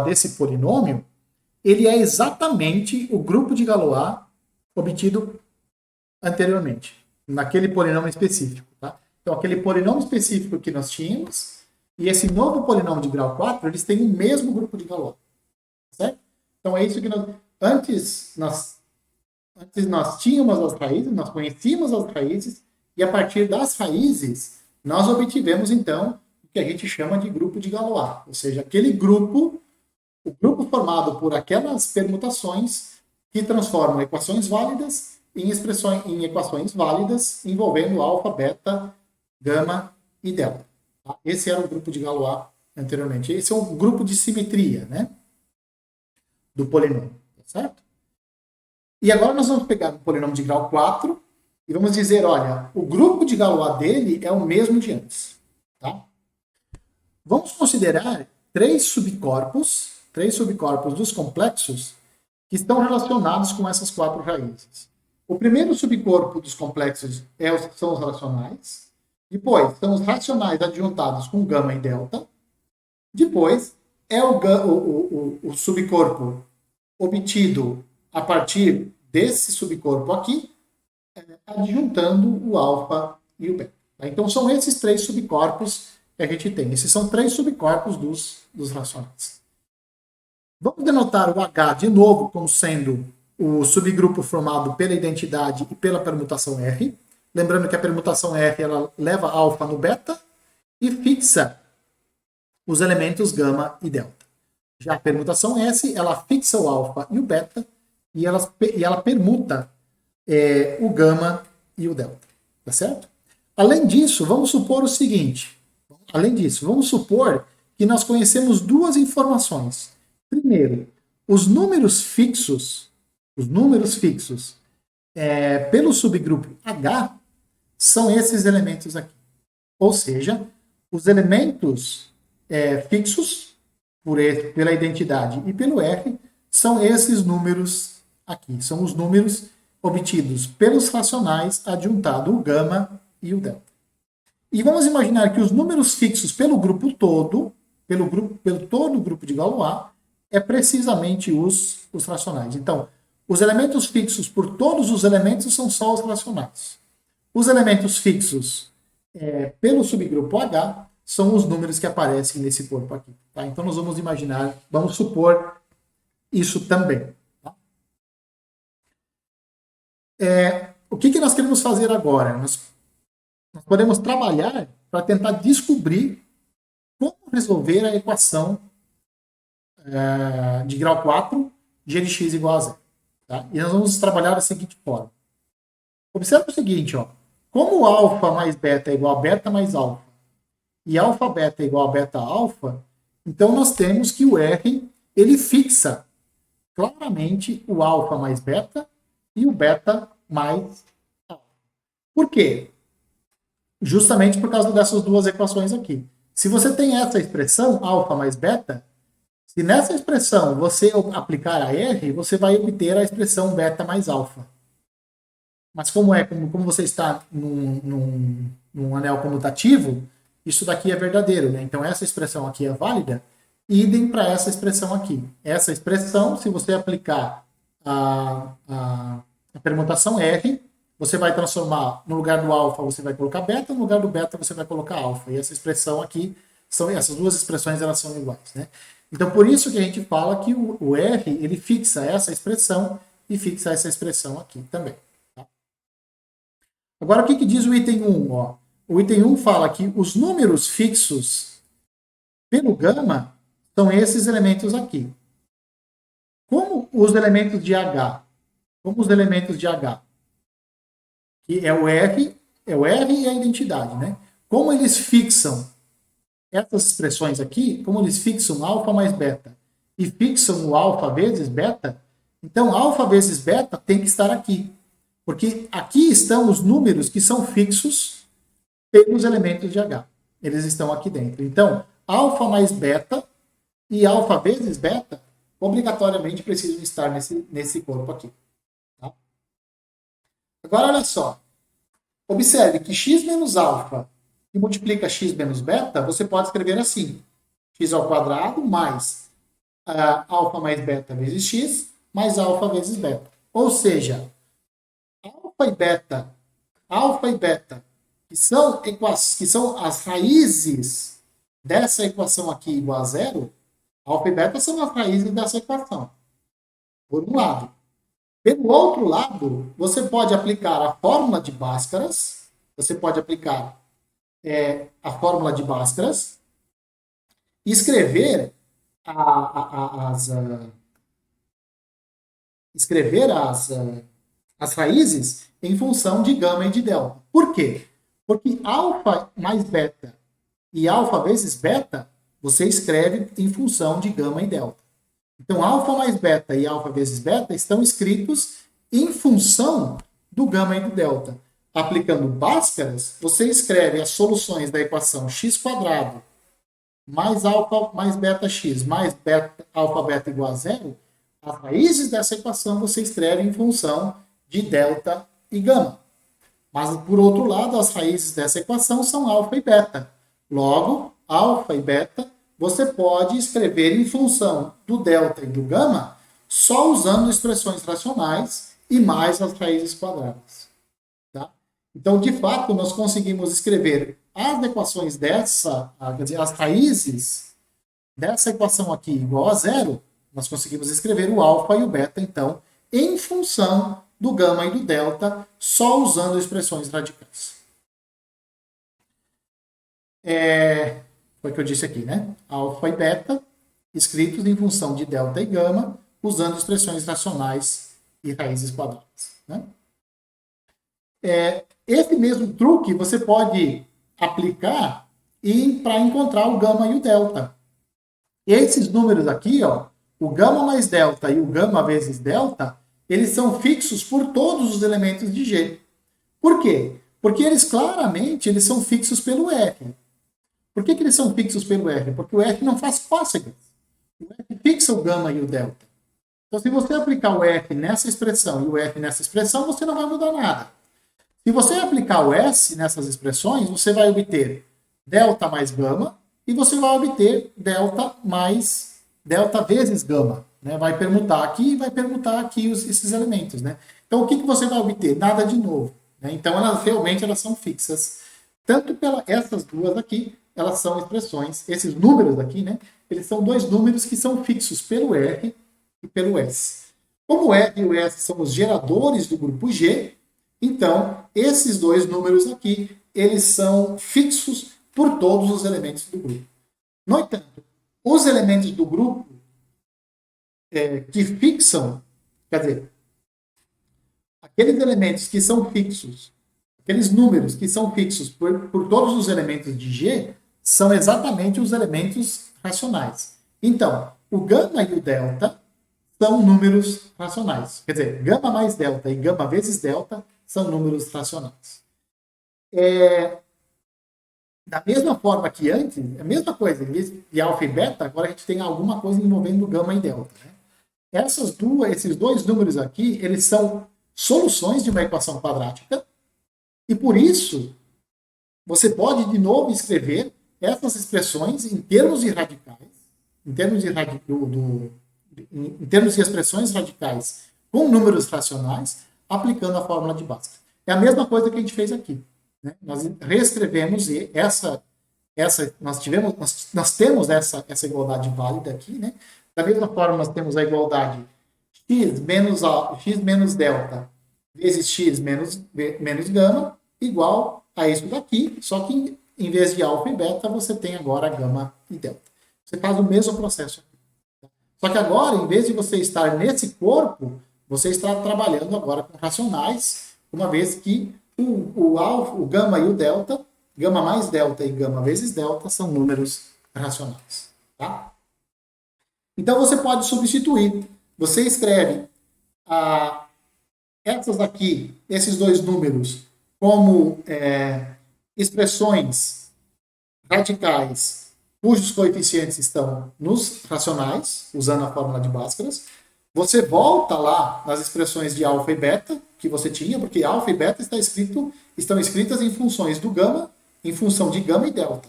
desse polinômio, ele é exatamente o grupo de Galois obtido anteriormente, naquele polinômio específico. Tá? Então, aquele polinômio específico que nós tínhamos e esse novo polinômio de grau 4, eles têm o mesmo grupo de Galois. Certo? Então, é isso que antes nós tínhamos as raízes, nós conhecíamos as raízes, e a partir das raízes, nós obtivemos, então, o que a gente chama de grupo de Galois. Ou seja, o grupo formado por aquelas permutações que transformam equações válidas em equações válidas envolvendo alfa, beta, gama e delta. Tá? Esse era o grupo de Galois anteriormente. Esse é o grupo de simetria, né? Do polinômio. Tá certo? E agora nós vamos pegar o polinômio de grau 4 e vamos dizer, olha, o grupo de Galois dele é o mesmo de antes. Tá? Vamos considerar três subcorpos dos complexos que estão relacionados com essas 4 raízes. O primeiro subcorpo dos complexos são os racionais. Depois, são os racionais adjuntados com gama e delta. Depois, é o subcorpo obtido a partir desse subcorpo aqui, adjuntando o alfa e o beta. Então, são esses 3 subcorpos que a gente tem. Esses são 3 subcorpos dos racionais. Vamos denotar o H de novo como sendo o subgrupo formado pela identidade e pela permutação R. Lembrando que a permutação R ela leva alfa no beta e fixa os elementos gama e delta. Já a permutação S, ela fixa o alfa e o beta, e ela permuta o gama e o delta. Tá certo? Além disso, vamos supor o seguinte. Além disso, vamos supor que nós conhecemos duas informações. Primeiro, os números fixos pelo subgrupo H são esses elementos aqui. Ou seja, os elementos fixos pela identidade e pelo R são esses números aqui. São os números obtidos pelos racionais adjuntado o gama e o delta. E vamos imaginar que os números fixos pelo grupo todo, pelo todo o grupo de Galois, é precisamente os racionais. Então, os elementos fixos por todos os elementos são só os racionais. Os elementos fixos pelo subgrupo H são os números que aparecem nesse corpo aqui. Tá? Então, nós vamos imaginar, vamos supor isso também. Tá? O que nós queremos fazer agora? Nós podemos trabalhar para tentar descobrir como resolver a equação de grau 4, g de x igual a zero. Tá? E nós vamos trabalhar da seguinte forma. Observe o seguinte, ó. Como alfa mais beta é igual a beta mais alfa, e alfa beta é igual a beta alfa, então nós temos que o R ele fixa claramente o alfa mais beta e o beta mais alfa. Por quê? Justamente por causa dessas duas equações aqui. Se você tem essa expressão, alfa mais beta, se nessa expressão você aplicar a R, você vai obter a expressão beta mais alfa. Mas como você está num anel comutativo, isso daqui é verdadeiro, né? Então essa expressão aqui é válida, idem para essa expressão aqui. Essa expressão, se você aplicar a permutação R, você vai transformar, no lugar do alfa você vai colocar beta, no lugar do beta você vai colocar alfa. E essa expressão aqui, essas duas expressões elas são iguais, né? Então por isso que a gente fala que o R ele fixa essa expressão e fixa essa expressão aqui também. Tá? Agora o que diz o item 1? Ó? O item 1 fala que os números fixos pelo gama são esses elementos aqui. Como os elementos de H, que é o R e a identidade, né? Como eles fixam essas expressões aqui, como eles fixam alfa mais beta e fixam o alfa vezes beta, então alfa vezes beta tem que estar aqui. Porque aqui estão os números que são fixos pelos elementos de H. Eles estão aqui dentro. Então, alfa mais beta e alfa vezes beta obrigatoriamente precisam estar nesse corpo aqui. Tá? Agora, olha só. Observe que x menos alfa que multiplica x menos beta, você pode escrever assim. X ao quadrado mais alfa mais beta vezes x mais alfa vezes beta. Ou seja, alfa e beta, que são as raízes dessa equação aqui igual a zero, alfa e beta são as raízes dessa equação. Por um lado. Pelo outro lado, você pode aplicar a fórmula de Bhaskaras, e escrever as raízes em função de gama e de delta. Por quê? Porque alfa mais beta e alfa vezes beta, você escreve em função de gama e delta. Então, alfa mais beta e alfa vezes beta estão escritos em função do gama e do delta. Aplicando Bhaskaras, você escreve as soluções da equação x² mais alfa mais beta x mais alfa beta igual a zero. As raízes dessa equação você escreve em função de delta e gama. Mas, por outro lado, as raízes dessa equação são alfa e beta. Logo, alfa e beta você pode escrever em função do delta e do gama só usando expressões racionais e mais as raízes quadradas. Tá? Então, de fato, nós conseguimos escrever as equações as raízes dessa equação aqui igual a zero, nós conseguimos escrever o alfa e o beta, então, em função do gama e do delta, só usando expressões radicais. Foi o que eu disse aqui, né? Alfa e beta escritos em função de delta e gama, usando expressões racionais e raízes quadradas. Né? Esse mesmo truque você pode aplicar para encontrar o gama e o delta. Esses números aqui, ó, o gama mais delta e o gama vezes delta, eles são fixos por todos os elementos de G. Por quê? Porque eles claramente são fixos pelo R. Por que eles são fixos pelo R? Porque o R não faz cócegas. O R fixa o gama e o delta. Então, se você aplicar o R nessa expressão e o R nessa expressão, você não vai mudar nada. Se você aplicar o S nessas expressões, você vai obter delta mais gama e você vai obter delta vezes gama. Né? Vai permutar aqui e vai permutar aqui esses elementos. Né? Então, o que você vai obter? Nada de novo. Né? Então, realmente elas são fixas. Tanto essas duas aqui, elas são expressões, esses números aqui, né? Eles são dois números que são fixos pelo R e pelo S. Como o R e o S são os geradores do grupo G, então, esses dois números aqui, eles são fixos por todos os elementos do grupo. No entanto, os elementos do grupo que fixam, quer dizer, aqueles elementos que são fixos, aqueles números que são fixos por todos os elementos de G, são exatamente os elementos racionais. Então, o gama e o delta são números racionais. Quer dizer, gama mais delta e gama vezes delta são números racionais. Da mesma forma que antes, a mesma coisa, em vez de alfa e beta, agora a gente tem alguma coisa envolvendo gama e delta. Né? Esses dois números aqui, eles são soluções de uma equação quadrática, e por isso, você pode de novo escrever essas expressões em termos de radicais, em termos de expressões radicais com números racionais, aplicando a fórmula de Bhaskara. É a mesma coisa que a gente fez aqui. Né? Nós reescrevemos nós temos essa igualdade válida aqui. Né? Da mesma forma, nós temos a igualdade x menos delta vezes x menos gama igual a isso daqui, só que em vez de alfa e beta, você tem agora gama e delta. Você faz o mesmo processo aqui. Só que agora, em vez de você estar nesse corpo, você está trabalhando agora com racionais, uma vez que o gama e o delta, gama mais delta e gama vezes delta, são números racionais. Tá? Então, você pode substituir. Você escreve esses dois números, como expressões radicais cujos coeficientes estão nos racionais, usando a fórmula de Bhaskara. Você volta lá nas expressões de alfa e beta que você tinha, porque alfa e beta estão escritas em funções do gama, em função de gama e delta.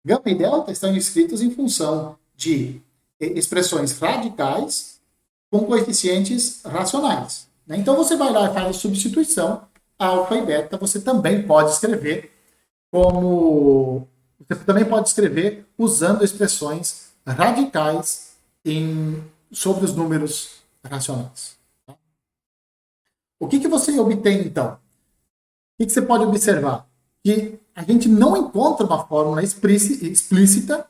Gama e delta estão escritos em função de expressões radicais com coeficientes racionais. Né? Então você vai lá e faz a substituição. Alfa e beta você também pode escrever usando expressões radicais sobre os números racionais. Tá? O que você obtém, então? O que você pode observar? Que a gente não encontra uma fórmula explícita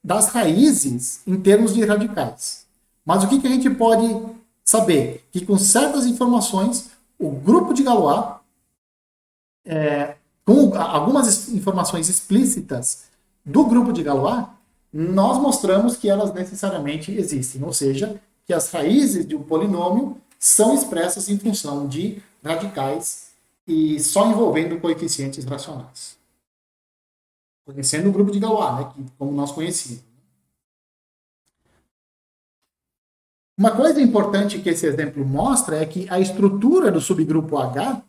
das raízes em termos de radicais. Mas o que a gente pode saber? Que com certas informações, o grupo de Galois, com algumas informações explícitas do grupo de Galois, nós mostramos que elas necessariamente existem, ou seja, que as raízes de um polinômio são expressas em função de radicais e só envolvendo coeficientes racionais. Conhecendo o grupo de Galois, né, como nós conhecíamos. Uma coisa importante que esse exemplo mostra é que a estrutura do subgrupo H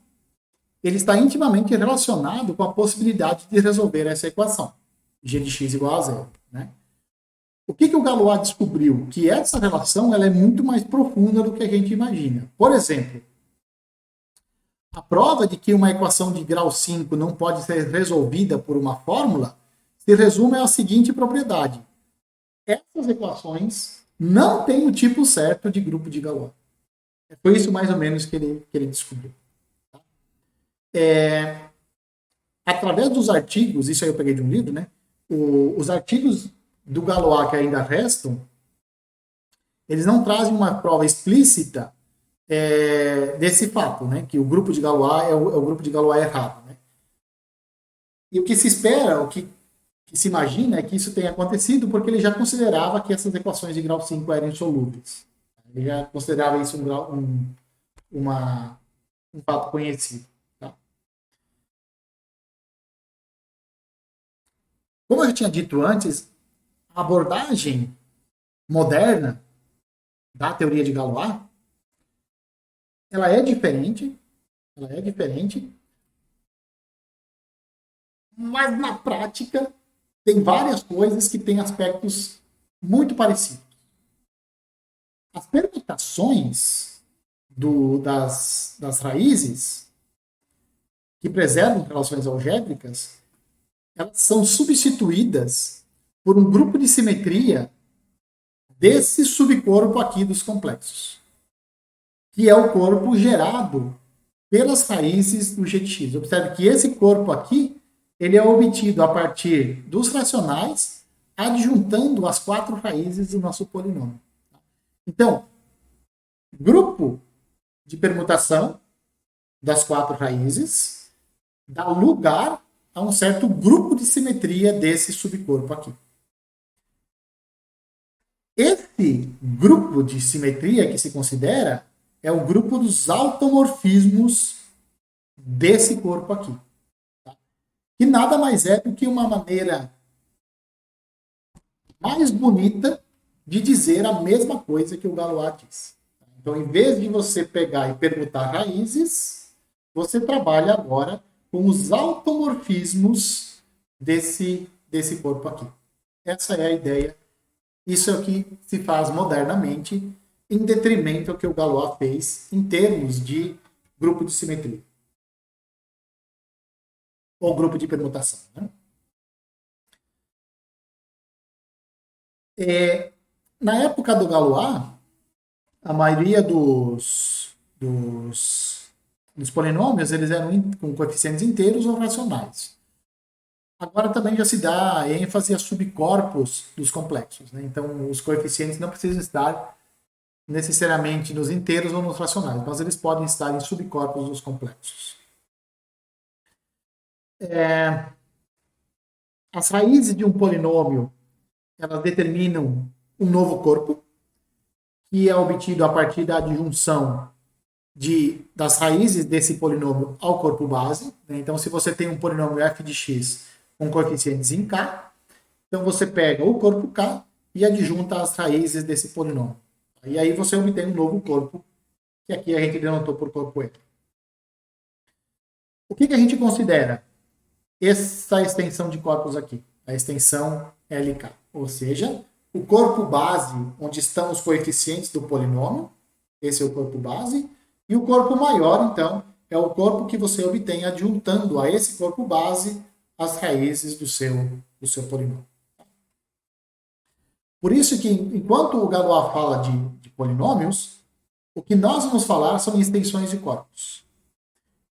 ele está intimamente relacionado com a possibilidade de resolver essa equação, g de x igual a zero. Né? O que o Galois descobriu? Que essa relação ela é muito mais profunda do que a gente imagina. Por exemplo, a prova de que uma equação de grau 5 não pode ser resolvida por uma fórmula se resume à seguinte propriedade. Essas equações não têm o tipo certo de grupo de Galois. Foi isso mais ou menos que ele descobriu. Através dos artigos, isso aí eu peguei de um livro, né? Os artigos do Galois que ainda restam, eles não trazem uma prova explícita desse fato, né? Que o grupo de Galois é o grupo de Galois errado, né? E o que se espera, que se imagina é que isso tenha acontecido porque ele já considerava que essas equações de grau 5 eram insolúveis. Ele já considerava isso um fato conhecido. Tá? Como eu já tinha dito antes, a abordagem moderna da teoria de Galois, ela é diferente, mas na prática tem várias coisas que têm aspectos muito parecidos. As permutações das raízes que preservam relações algébricas, elas são substituídas por um grupo de simetria desse subcorpo aqui dos complexos, que é o corpo gerado pelas raízes do g de x. Observe que esse corpo aqui ele é obtido a partir dos racionais, adjuntando as 4 raízes do nosso polinômio. Então, grupo de permutação das 4 raízes dá lugar a um certo grupo de simetria desse subcorpo aqui. Esse grupo de simetria que se considera é o grupo dos automorfismos desse corpo aqui. Tá? Que nada mais é do que uma maneira mais bonita de dizer a mesma coisa que o Galois diz. Então, em vez de você pegar e permutar raízes, você trabalha agora com os automorfismos desse corpo aqui. Essa é a ideia. Isso é o que se faz modernamente, em detrimento ao que o Galois fez em termos de grupo de simetria. Ou grupo de permutação. Né? Na época do Galois, a maioria dos polinômios eles eram com coeficientes inteiros ou racionais. Agora também já se dá ênfase a subcorpos dos complexos. Né? Então, os coeficientes não precisam estar necessariamente nos inteiros ou nos racionais, mas eles podem estar em subcorpos dos complexos. As raízes de um polinômio elas determinam um novo corpo, que é obtido a partir da adjunção das raízes desse polinômio ao corpo base. Né? Então, se você tem um polinômio f de x com coeficientes em k, então você pega o corpo k e adjunta as raízes desse polinômio. E aí você obtém um novo corpo, que aqui a gente denotou por corpo L. O que a gente considera essa extensão de corpos aqui? A extensão LK. Ou seja, o corpo base, onde estão os coeficientes do polinômio, esse é o corpo base, e o corpo maior, então, é o corpo que você obtém adjuntando a esse corpo base as raízes do seu polinômio. Por isso que, enquanto o Galois fala de polinômios, o que nós vamos falar são extensões de corpos.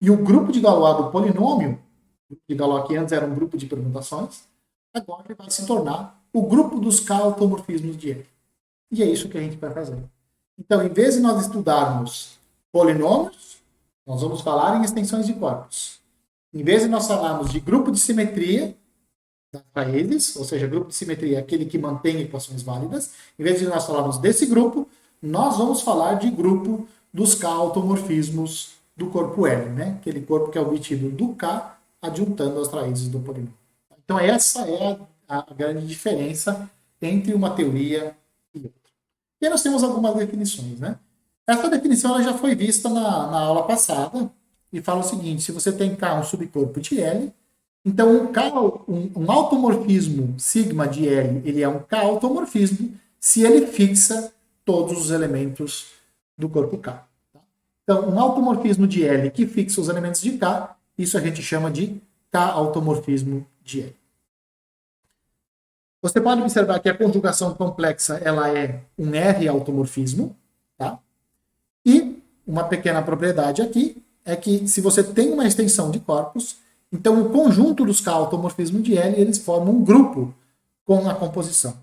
E o grupo de Galois do polinômio, de Galois que antes era um grupo de permutações, agora ele vai se tornar o grupo dos K-automorfismos de L. E é isso que a gente vai fazer. Então, em vez de nós estudarmos polinômios, nós vamos falar em extensões de corpos. Em vez de nós falarmos de grupo de simetria das raízes, ou seja, grupo de simetria é aquele que mantém equações válidas, em vez de nós falarmos desse grupo, nós vamos falar de grupo dos K-automorfismos do corpo L, né? Aquele corpo que é obtido do K adjuntando as raízes do polinômio. Então, essa é a grande diferença entre uma teoria e outra. E aí nós temos algumas definições, né? Essa definição ela já foi vista na aula passada e fala o seguinte: se você tem K um subcorpo de L, então um automorfismo sigma de L ele é um K-automorfismo se ele fixa todos os elementos do corpo K. Tá? Então, um automorfismo de L que fixa os elementos de K, isso a gente chama de K-automorfismo de L. Você pode observar que a conjugação complexa ela é um R-automorfismo, tá? E uma pequena propriedade aqui é que se você tem uma extensão de corpos, então o conjunto dos K-automorfismos de L eles formam um grupo com a composição.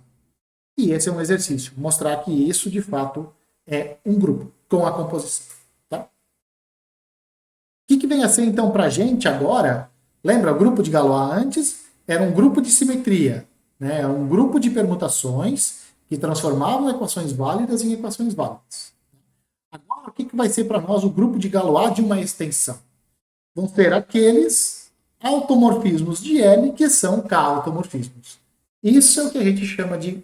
E esse é um exercício, mostrar que isso, de fato, é um grupo, com a composição. Tá? O que vem a ser, então, para a gente agora? Lembra, o grupo de Galois antes era um grupo de simetria, né? Era um grupo de permutações que transformavam equações válidas em equações válidas. Agora, o que vai ser para nós o grupo de Galois de uma extensão? Vão ser aqueles automorfismos de L que são K-automorfismos. Isso é o que a gente chama de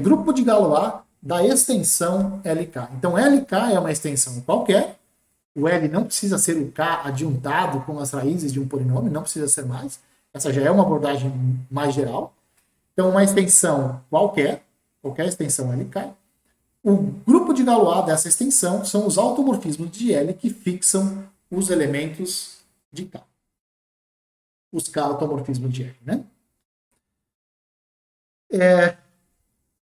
grupo de Galois da extensão LK. Então, LK é uma extensão qualquer. O L não precisa ser o K adjuntado com as raízes de um polinômio, não precisa ser mais. Essa já é uma abordagem mais geral. Então, uma extensão qualquer extensão LK. O grupo de Galois dessa extensão são os automorfismos de L que fixam os elementos de K. Os K-automorfismos de L, né?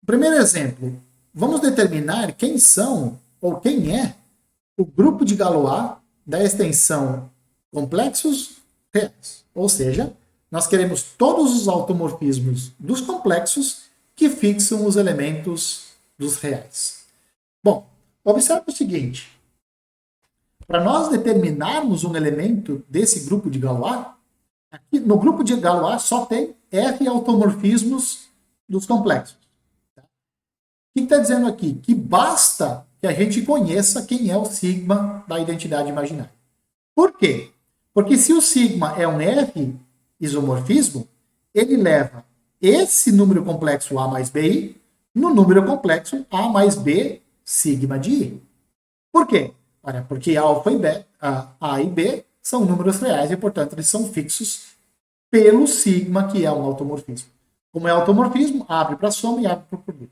Primeiro exemplo, vamos determinar quem são ou quem é o grupo de Galois da extensão complexos reais. Ou seja, nós queremos todos os automorfismos dos complexos que fixam os elementos dos reais. Bom, observe o seguinte. Para nós determinarmos um elemento desse grupo de Galois, aqui no grupo de Galois só tem R automorfismos dos complexos. O que está dizendo aqui? Que basta que a gente conheça quem é o sigma da identidade imaginária. Por quê? Porque se o sigma é um R isomorfismo, ele leva esse número complexo A mais BI no número complexo A mais B sigma de I. Por quê? Ora, porque alfa e B, A e B são números reais e, portanto, eles são fixos pelo sigma, que é um automorfismo. Como é automorfismo, abre para a soma e abre para o produto.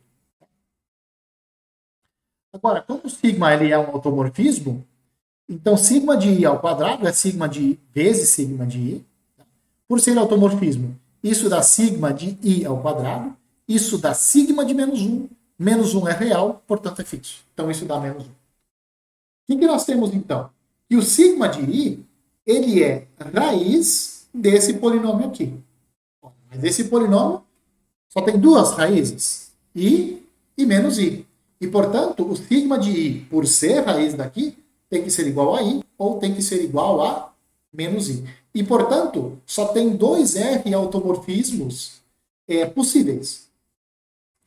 Agora, como o sigma ele é um automorfismo, então sigma de I ao quadrado é sigma de I vezes sigma de I. Por ser automorfismo, isso dá sigma de I ao quadrado, isso dá sigma de menos 1 é real, portanto é fixo. Então isso dá menos 1. O que nós temos então? Que o sigma de I, ele é raiz desse polinômio aqui. Mas esse polinômio só tem duas raízes, I e menos I. E, portanto, o sigma de I, por ser raiz daqui, tem que ser igual a I ou tem que ser igual a menos I. E, portanto, só tem dois R automorfismos possíveis.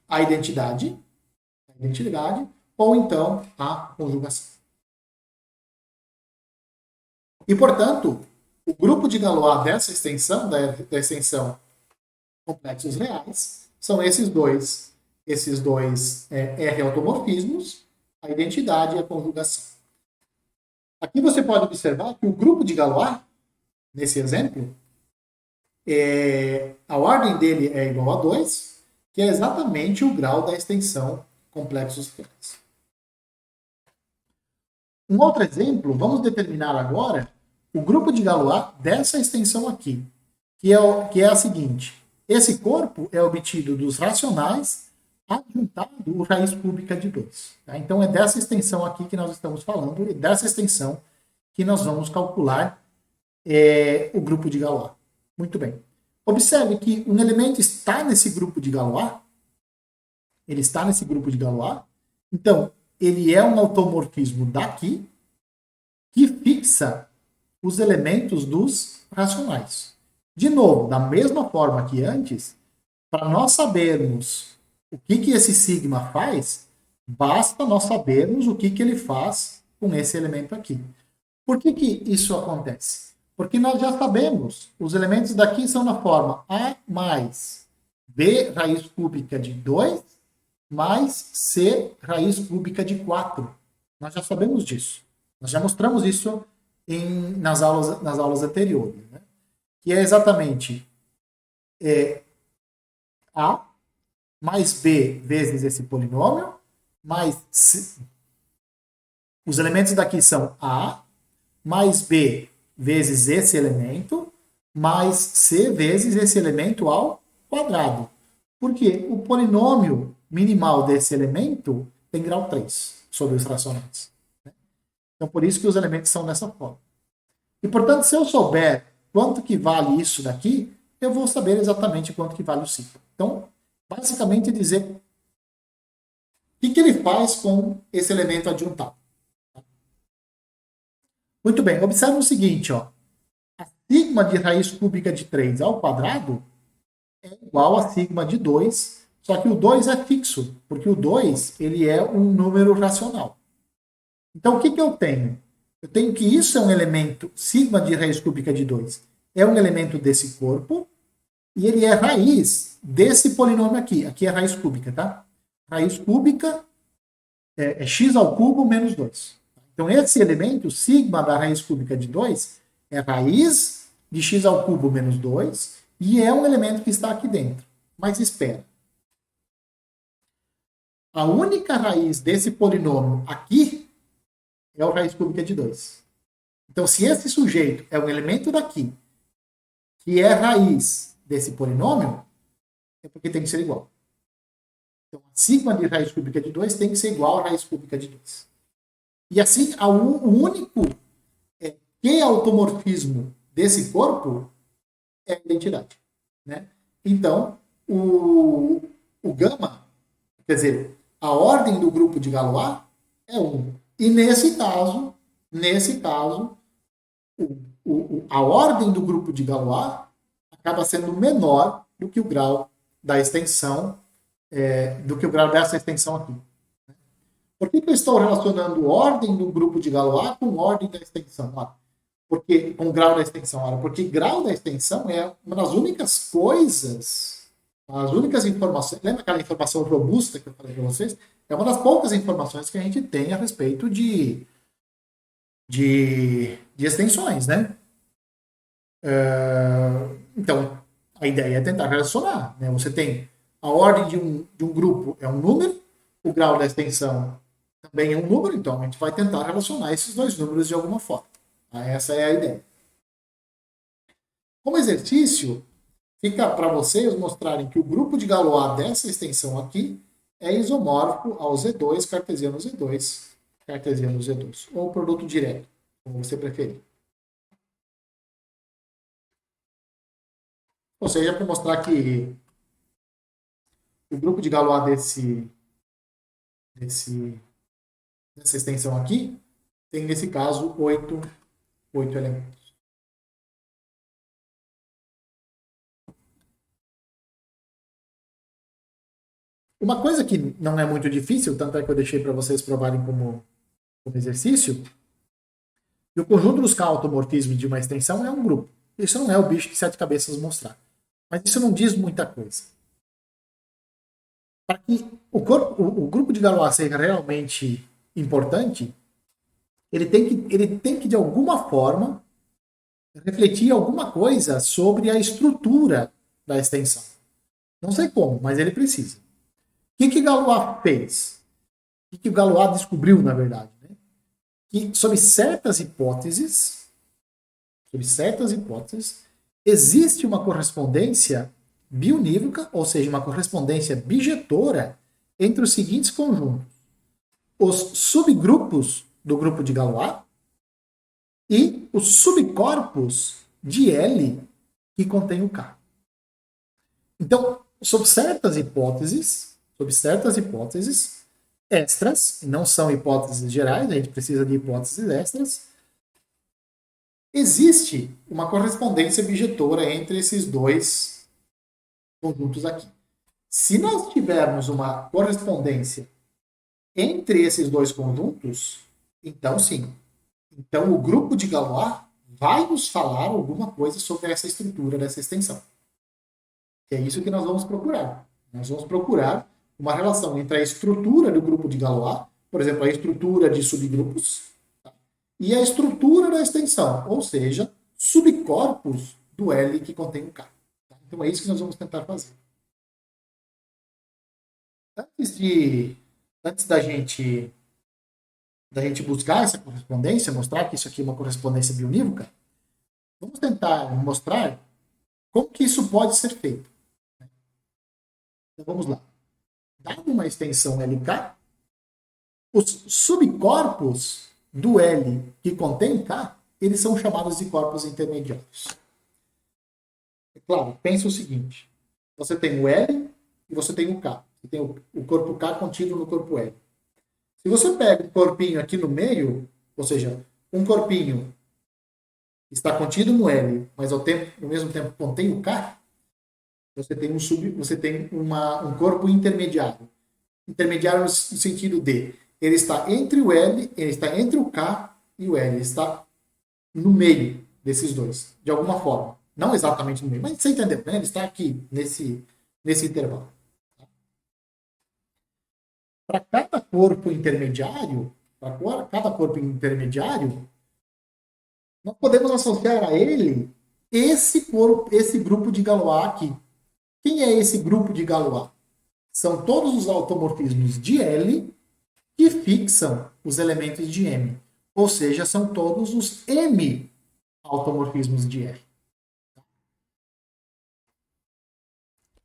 A identidade, ou então a conjugação. E, portanto, o grupo de Galois dessa extensão, da extensão complexos reais, são esses dois R automorfismos, a identidade e a conjugação. Aqui você pode observar que o grupo de Galois, nesse exemplo, a ordem dele é igual a 2, que é exatamente o grau da extensão complexos reais. Um outro exemplo, vamos determinar agora o grupo de Galois dessa extensão aqui, que é a seguinte. Esse corpo é obtido dos racionais adjuntado o raiz cúbica de 2. Tá? Então, é dessa extensão aqui que nós estamos falando, e dessa extensão que nós vamos calcular o grupo de Galois. Muito bem. Observe que um elemento está nesse grupo de Galois. Ele está nesse grupo de Galois. Então, ele é um automorfismo daqui que fixa os elementos dos racionais. De novo, da mesma forma que antes, para nós sabermos o que esse sigma faz, basta nós sabermos o que ele faz com esse elemento aqui. Por que isso acontece? Porque nós já sabemos, os elementos daqui são na forma A mais B raiz cúbica de 2 mais C raiz cúbica de 4. Nós já sabemos disso. Nós já mostramos isso nas aulas anteriores. Né? Que é exatamente A mais B vezes esse polinômio, mais C. Os elementos daqui são A mais B vezes esse elemento, mais C vezes esse elemento ao quadrado. Porque o polinômio minimal desse elemento tem grau 3 sobre os racionais. Então, por isso que os elementos são dessa forma. E, portanto, se eu souber quanto que vale isso daqui, eu vou saber exatamente quanto que vale o sigma. Então, basicamente dizer que ele faz com esse elemento adjuntado? Muito bem, observe o seguinte, ó. A sigma de raiz cúbica de 3 ao quadrado é igual a sigma de 2, só que o 2 é fixo, porque o 2 ele é um número racional. Então, o que eu tenho? Eu tenho que isso é um elemento, sigma de raiz cúbica de 2, é um elemento desse corpo, e ele é raiz desse polinômio aqui. Aqui é raiz cúbica, tá? Raiz cúbica é x ao cubo menos 2. Então, esse elemento, sigma da raiz cúbica de 2, é raiz de x ao cubo menos 2, e é um elemento que está aqui dentro. Mas espera. A única raiz desse polinômio aqui é a raiz cúbica de 2. Então, se esse sujeito é um elemento daqui, que é raiz desse polinômio, é porque tem que ser igual. Então, a sigma de raiz cúbica de 2 tem que ser igual à raiz cúbica de 2. E assim, o único q-automorfismo desse corpo é a identidade. Né? Então, o gama, quer dizer, a ordem do grupo de Galois é 1. E nesse caso, a ordem do grupo de Galois acaba sendo menor do que o grau da extensão, do que o grau dessa extensão aqui. Por que eu estou relacionando ordem do grupo de Galois com ordem da extensão? Porque, com grau da extensão. Porque grau da extensão é uma das únicas coisas, as únicas informações. Lembra aquela informação robusta que eu falei para vocês? É uma das poucas informações que a gente tem a respeito de extensões, né? Então, a ideia é tentar relacionar. Né? Você tem a ordem de um grupo é um número, o grau da extensão também é um número, então a gente vai tentar relacionar esses dois números de alguma forma. Essa é a ideia. Como exercício, fica para vocês mostrarem que o grupo de Galois dessa extensão aqui é isomórfico ao Z2, cartesiano Z2, cartesiano Z2, ou produto direto, como você preferir. Ou seja, para mostrar que o grupo de Galois dessa extensão aqui tem, nesse caso, 8 elementos. Uma coisa que não é muito difícil, tanto é que eu deixei para vocês provarem como exercício, que o conjunto dos automorfismos de uma extensão é um grupo. Isso não é o bicho de 7 cabeças mostrar. Mas isso não diz muita coisa. Para que o grupo de Galois seja realmente importante, ele tem que de alguma forma, refletir alguma coisa sobre a estrutura da extensão. Não sei como, mas ele precisa. O que Galois fez? O que o Galois descobriu, na verdade? Né? Que, sob certas hipóteses, existe uma correspondência biunívoca, ou seja, uma correspondência bijetora entre os seguintes conjuntos. Os subgrupos do grupo de Galois e os subcorpos de L que contém o K. Então, sob certas hipóteses extras, não são hipóteses gerais, a gente precisa de hipóteses extras, existe uma correspondência bijetora entre esses dois conjuntos aqui. Se nós tivermos uma correspondência entre esses dois conjuntos, então sim. Então o grupo de Galois vai nos falar alguma coisa sobre essa estrutura dessa extensão. É isso que nós vamos procurar. Nós vamos procurar uma relação entre a estrutura do grupo de Galois, por exemplo, a estrutura de subgrupos, tá? E a estrutura da extensão, ou seja, subcorpos do L que contém o K. Tá? Então é isso que nós vamos tentar fazer. Antes da gente buscar essa correspondência, mostrar que isso aqui é uma correspondência biunívoca, vamos tentar mostrar como que isso pode ser feito. Então vamos lá. Dada uma extensão LK, os subcorpos do L que contém K, eles são chamados de corpos intermediários. É claro, pensa o seguinte, você tem o L e você tem o K. Você tem o corpo K contido no corpo L. Se você pega um corpinho aqui no meio, ou seja, um corpinho está contido no L, mas ao mesmo tempo contém o K, você tem um corpo intermediário. Intermediário no sentido de ele está entre o L, ele está entre o K e o L, ele está no meio desses dois, de alguma forma. Não exatamente no meio, mas você entendeu, né? Ele está aqui, nesse intervalo. Para cada corpo intermediário, nós podemos associar a ele esse grupo de Galois aqui. Quem é esse grupo de Galois? São todos os automorfismos de L que fixam os elementos de M. Ou seja, são todos os M automorfismos de R.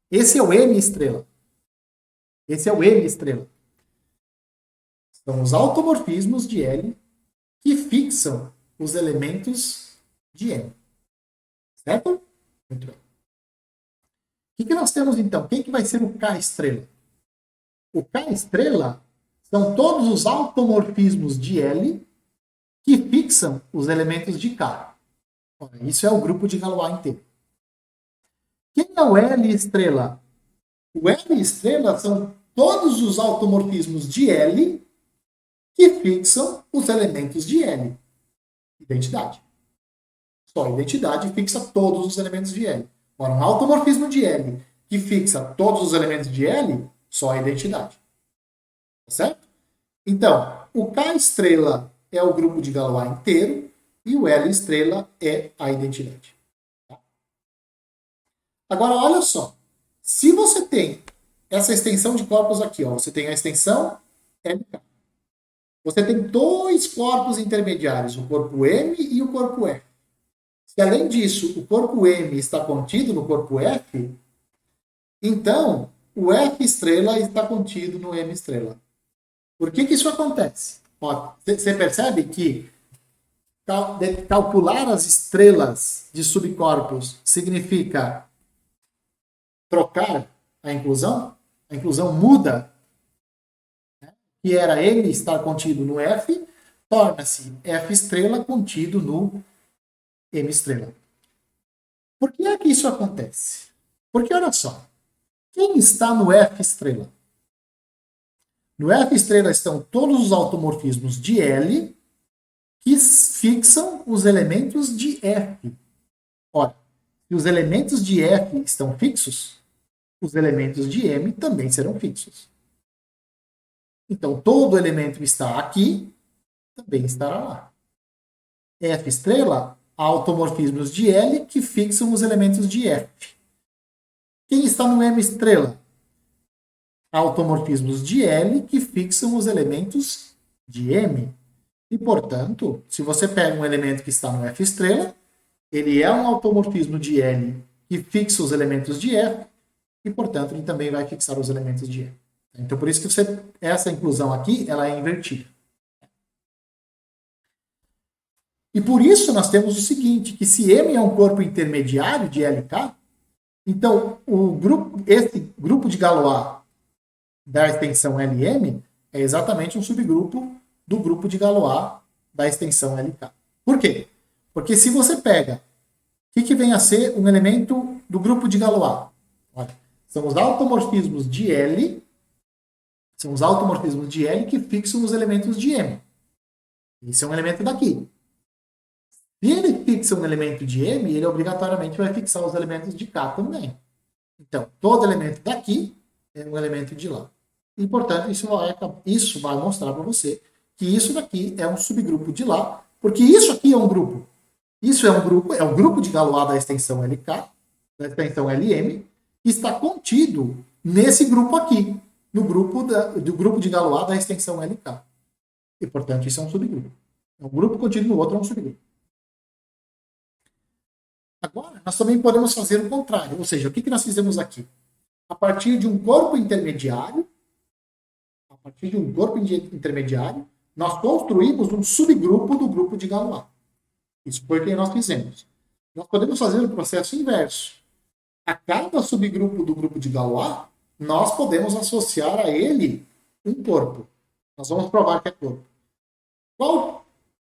Esse é o M estrela. Esse é o M estrela. São os automorfismos de L que fixam os elementos de M. Certo? Muito bem. O que nós temos então? Quem que vai ser o K estrela? O K estrela são todos os automorfismos de L que fixam os elementos de K. Isso é o grupo de Galois inteiro. Quem é o L estrela? O L estrela são todos os automorfismos de L que fixam os elementos de L. Identidade. Só a identidade fixa todos os elementos de L. Ora, um automorfismo de L que fixa todos os elementos de L, só a identidade. Tá certo? Então, o K estrela é o grupo de Galois inteiro e o L estrela é a identidade. Tá? Agora, olha só. Se você tem essa extensão de corpos aqui, ó, você tem a extensão LK. Você tem dois corpos intermediários, o corpo M e o corpo F. Se além disso, o corpo M está contido no corpo F, então o F estrela está contido no M estrela. Por que isso acontece? Você percebe que calcular as estrelas de subcorpos significa trocar a inclusão? A inclusão muda, né? Que era M estar contido no F, torna-se F estrela contido no M estrela. Por que é que isso acontece? Porque, olha só, quem está no F estrela? No F estrela estão todos os automorfismos de L que fixam os elementos de F. Ora, se os elementos de F estão fixos, os elementos de M também serão fixos. Então, todo elemento que está aqui também estará lá. F estrela, automorfismos de L que fixam os elementos de F. Quem está no M estrela? Automorfismos de L que fixam os elementos de M. E, portanto, se você pega um elemento que está no F estrela, ele é um automorfismo de L que fixa os elementos de F, e, portanto, ele também vai fixar os elementos de M. Então, por isso que essa inclusão aqui ela é invertida. E por isso nós temos o seguinte, que se M é um corpo intermediário de LK, então esse grupo de Galois da extensão LM é exatamente um subgrupo do grupo de Galois da extensão LK. Por quê? Porque se você pega o que vem a ser um elemento do grupo de Galois? Olha, são os automorfismos de L, que fixam os elementos de M. Esse é um elemento daqui. Se ele fixa um elemento de M, ele obrigatoriamente vai fixar os elementos de K também. Então, todo elemento daqui é um elemento de lá. E, portanto, isso vai mostrar para você que isso daqui é um subgrupo de lá, porque isso aqui é um grupo. Isso é um grupo de Galois da extensão LK, da extensão LM, que está contido nesse grupo aqui, no grupo do grupo de Galois da extensão LK. E, portanto, isso é um subgrupo. É um grupo contido no outro, é um subgrupo. Agora, nós também podemos fazer o contrário. Ou seja, o que nós fizemos aqui? A partir de um corpo intermediário, nós construímos um subgrupo do grupo de Galois. Isso foi o que nós fizemos. Nós podemos fazer o processo inverso. A cada subgrupo do grupo de Galois, nós podemos associar a ele um corpo. Nós vamos provar que é corpo. Qual?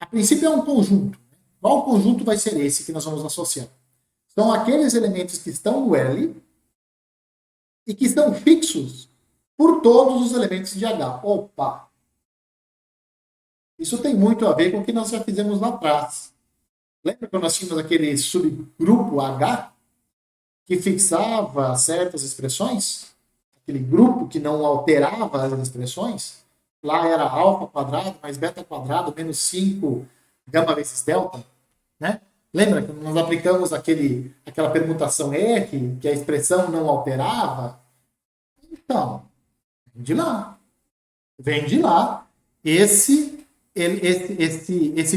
A princípio é um conjunto. Qual conjunto vai ser esse que nós vamos associar? São aqueles elementos que estão no L e que estão fixos por todos os elementos de H. Opa! Isso tem muito a ver com o que nós já fizemos lá atrás. Lembra quando nós tínhamos aquele subgrupo H que fixava certas expressões? Aquele grupo que não alterava as expressões? Lá era alfa quadrado mais beta quadrado menos 5 gama vezes delta, né? Lembra que nós aplicamos aquela permutação R, que a expressão não alterava? Então, vem de lá. Vem de lá esse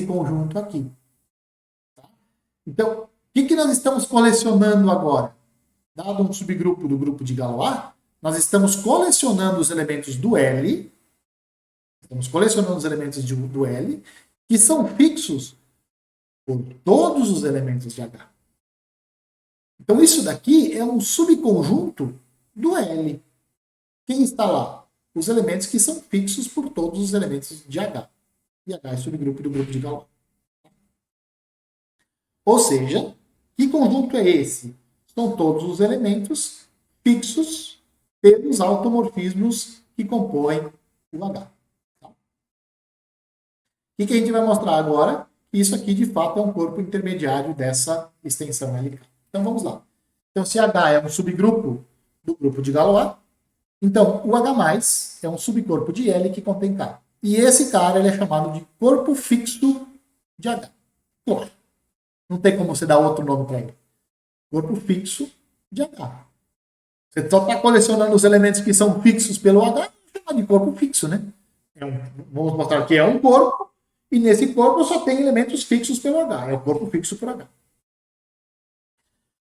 conjunto aqui. Tá? Então, o que nós estamos colecionando agora? Dado um subgrupo do grupo de Galois, nós estamos colecionando os elementos do L, do L, que são fixos por todos os elementos de H. Então, isso daqui é um subconjunto do L. Quem está lá? Os elementos que são fixos por todos os elementos de H. E H é subgrupo do grupo de Galois. Ou seja, que conjunto é esse? São todos os elementos fixos pelos automorfismos que compõem o H. O que a gente vai mostrar agora? Isso aqui, de fato, é um corpo intermediário dessa extensão LK. Então, vamos lá. Então, se H é um subgrupo do grupo de Galois, então o H+, é um subcorpo de L que contém K. E esse cara ele é chamado de corpo fixo de H. Claro. Não tem como você dar outro nome para ele. Corpo fixo de H. Você só está colecionando os elementos que são fixos pelo H, chama de corpo fixo, né? Vamos mostrar que é um corpo, e nesse corpo só tem elementos fixos pelo H. É o corpo fixo por H.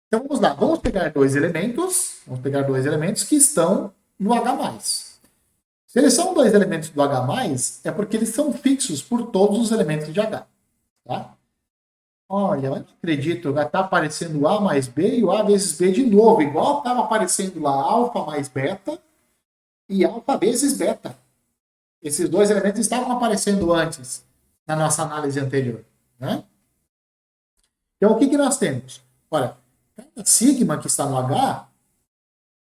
Então vamos lá. Vamos pegar dois elementos que estão no H+. Se eles são dois elementos do H+, é porque eles são fixos por todos os elementos de H. Tá? Olha, eu não acredito, vai estar aparecendo A mais B e o A vezes B de novo, igual estava aparecendo lá alfa mais beta e alfa vezes beta. Esses dois elementos estavam aparecendo antes, na nossa análise anterior. Né? Então, o que nós temos? Olha, cada sigma que está no H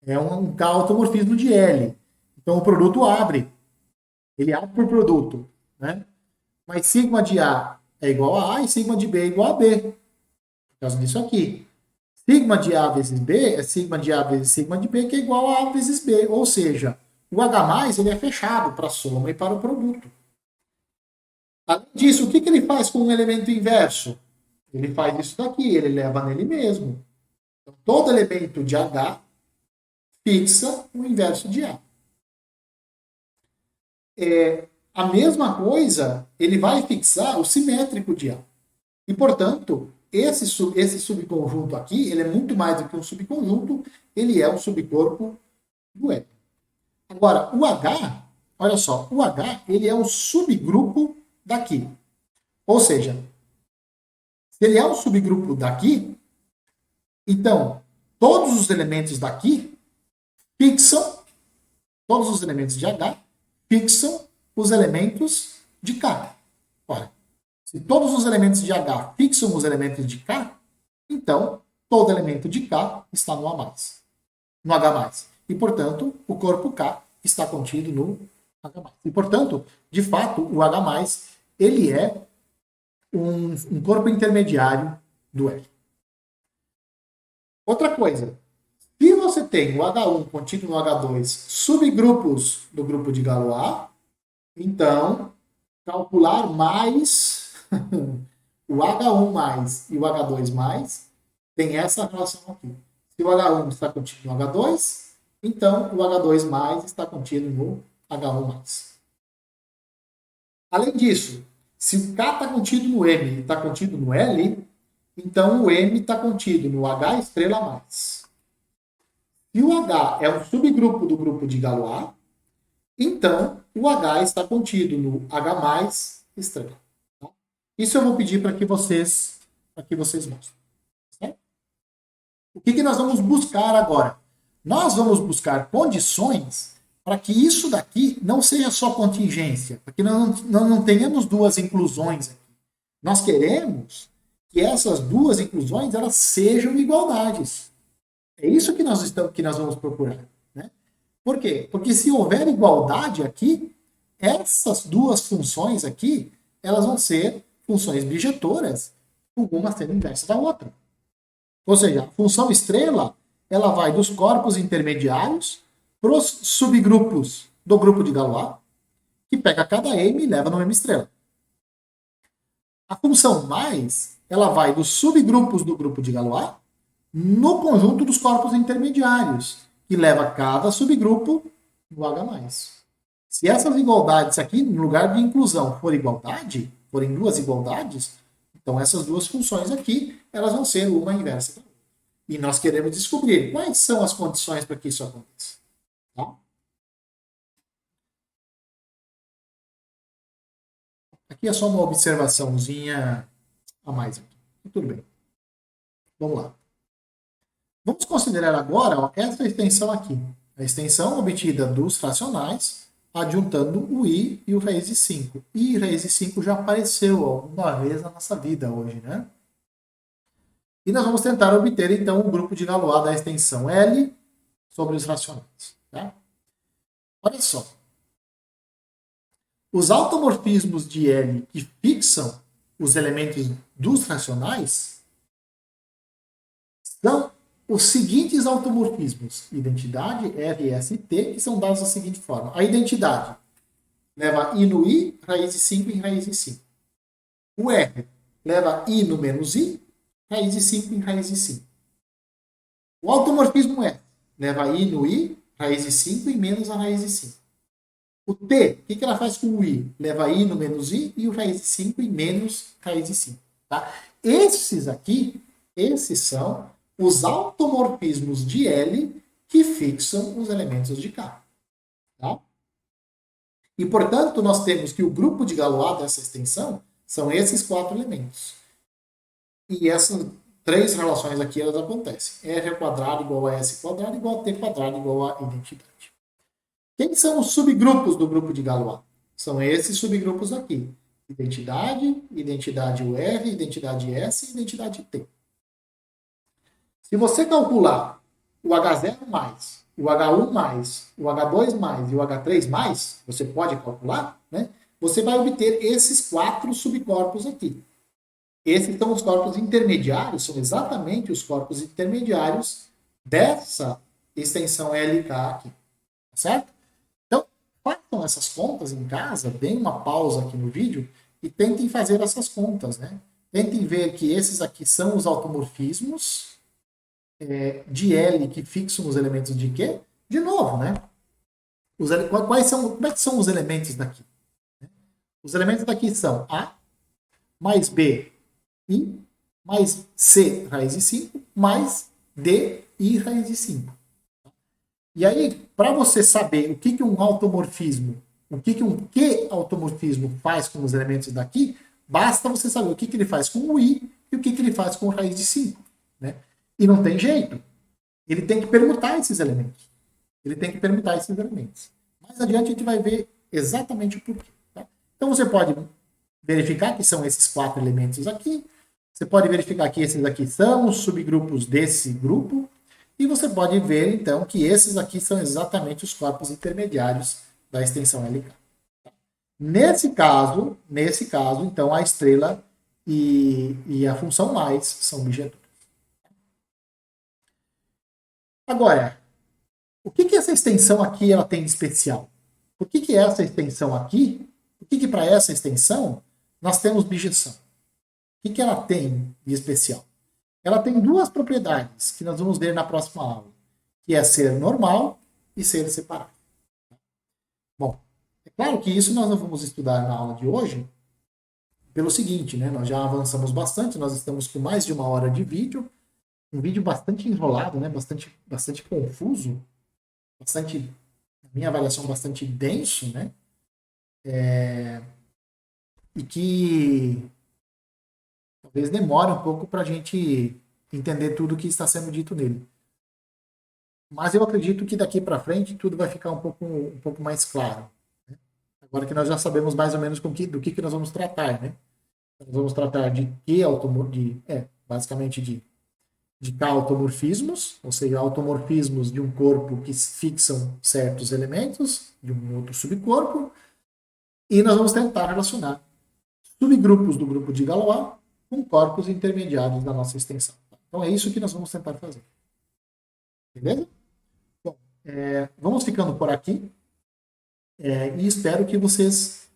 é um automorfismo de L. Então, o produto abre. Ele abre por produto. Né? Mas sigma de A é igual a A e sigma de B é igual a B. Por causa disso aqui. Sigma de A vezes B é sigma de A vezes sigma de B, que é igual a A vezes B. Ou seja, o H+, ele é fechado para a soma e para o produto. Além disso, o que ele faz com um elemento inverso? Ele faz isso daqui, ele leva nele mesmo. Então, todo elemento de H fixa o inverso de A. A mesma coisa, ele vai fixar o simétrico de A. E, portanto, esse subconjunto aqui, ele é muito mais do que um subconjunto, ele é um subcorpo do L. Agora, o H, olha só, o H, ele é um subgrupo daqui. Ou seja, se ele é um subgrupo daqui, então, todos os elementos daqui fixam, todos os elementos de H fixam os elementos de K. Ora, se todos os elementos de H fixam os elementos de K, então todo elemento de K está no A+, no H+. E, portanto, o corpo K está contido no H+. E, portanto, de fato, o H+, ele é um corpo intermediário do L. Outra coisa, se você tem o H1 contido no H2 subgrupos do grupo de Galois, então, calcular mais o H1 mais e o H2 mais tem essa relação aqui. Se o H1 está contido no H2, então o H2 mais está contido no H1 mais. Além disso, se o K está contido no M e está contido no L, então o M está contido no H estrela mais. Se o H é um subgrupo do grupo de Galois, então o H está contido no H mais estrela. Tá? Isso eu vou pedir para que vocês mostrem. Certo? O que nós vamos buscar agora? nós vamos buscar condições para que isso daqui não seja só contingência, para que nós não tenhamos duas inclusões aqui. Nós queremos que essas duas inclusões elas sejam igualdades. É isso que nós vamos procurar. Né? Por quê? Porque se houver igualdade aqui, essas duas funções aqui, elas vão ser funções bijetoras, uma sendo inversa da outra. Ou seja, a função estrela, ela vai dos corpos intermediários para os subgrupos do grupo de Galois, que pega cada M e leva no M estrela. A função mais, ela vai dos subgrupos do grupo de Galois no conjunto dos corpos intermediários, que leva cada subgrupo no H+. Se essas igualdades aqui, no lugar de inclusão, for igualdade, forem duas igualdades, então essas duas funções aqui, elas vão ser uma inversa da outra. E nós queremos descobrir quais são as condições para que isso aconteça. Tá? Aqui é só uma observaçãozinha a mais. Aqui. Tudo bem. Vamos lá. Vamos considerar agora ó, essa extensão aqui. A extensão obtida dos fracionais, adjuntando o i e o raiz de 5. I raiz de 5 já apareceu alguma vez na nossa vida hoje, né? E nós vamos tentar obter, então, o grupo de Galois da extensão L sobre os racionais. Tá? Olha só. Os automorfismos de L que fixam os elementos dos racionais são os seguintes automorfismos. Identidade, R, S e T, que são dados da seguinte forma. A identidade leva I no I, raiz de 5 em raiz de 5. O R leva I no menos I, raiz de 5 em raiz de 5. O automorfismo S leva I no I, raiz de 5 e menos a raiz de 5. O T, o que ela faz com o I? Leva I no menos I e o raiz de 5 e menos raiz de 5. Tá? Esses aqui, esses são os automorfismos de L que fixam os elementos de K. Tá? E, portanto, nós temos que o grupo de Galois dessa extensão são esses quatro elementos. E essas três relações aqui elas acontecem. R ao quadrado igual a S quadrado igual a T quadrado igual a identidade. Quem são os subgrupos do grupo de Galois? São esses subgrupos aqui. Identidade, identidade UR, identidade S e identidade T. Se você calcular o H0 mais, o H1 mais, o H2 mais e o H3 mais, você pode calcular, né? Você vai obter esses quatro subcorpos aqui. Esses são os corpos intermediários, são exatamente os corpos intermediários dessa extensão LK aqui. Certo? Então, façam essas contas em casa, deem uma pausa aqui no vídeo e tentem fazer essas contas, né? Tentem ver que esses aqui são os automorfismos de L que fixam os elementos de Q. De novo, né? Como é que são os elementos daqui? Os elementos daqui são A mais B, I, mais C raiz de 5, mais D, I raiz de 5. E aí, para você saber o que um automorfismo, o que um Q-automorfismo faz com os elementos daqui, basta você saber o que ele faz com o I e o que ele faz com o raiz de 5. Né? E não tem jeito. Ele tem que permutar esses elementos. Mais adiante a gente vai ver exatamente o porquê. Tá? Então você pode verificar que são esses quatro elementos aqui. Você pode verificar que esses aqui são os subgrupos desse grupo. E você pode ver, então, que esses aqui são exatamente os corpos intermediários da extensão LK. Nesse caso, então, a estrela e a função mais são bijetoras. Agora, o que essa extensão aqui ela tem de especial? Por que essa extensão aqui, por que para essa extensão nós temos bijeção? O que ela tem de especial? Ela tem duas propriedades que nós vamos ver na próxima aula, que é ser normal e ser separado. Bom, é claro que isso nós não vamos estudar na aula de hoje, pelo seguinte, né? Nós já avançamos bastante, nós estamos com mais de 1 hora de vídeo, um vídeo bastante enrolado, né? Bastante confuso, bastante, na minha avaliação, bastante denso, né? E que talvez demore um pouco para a gente entender tudo o que está sendo dito nele. Mas eu acredito que daqui para frente tudo vai ficar um pouco mais claro. Né? Agora que nós já sabemos mais ou menos do que nós vamos tratar, né? Nós vamos tratar de que basicamente de automorfismos, ou seja, automorfismos de um corpo que fixam certos elementos de um outro subcorpo, e nós vamos tentar relacionar subgrupos do grupo de Galois com corpos intermediários da nossa extensão. Então é isso que nós vamos tentar fazer. Beleza? Bom, vamos ficando por aqui e espero que vocês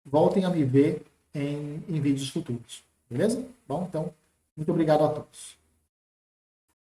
voltem a me ver em vídeos futuros. Beleza? Bom, então, muito obrigado a todos.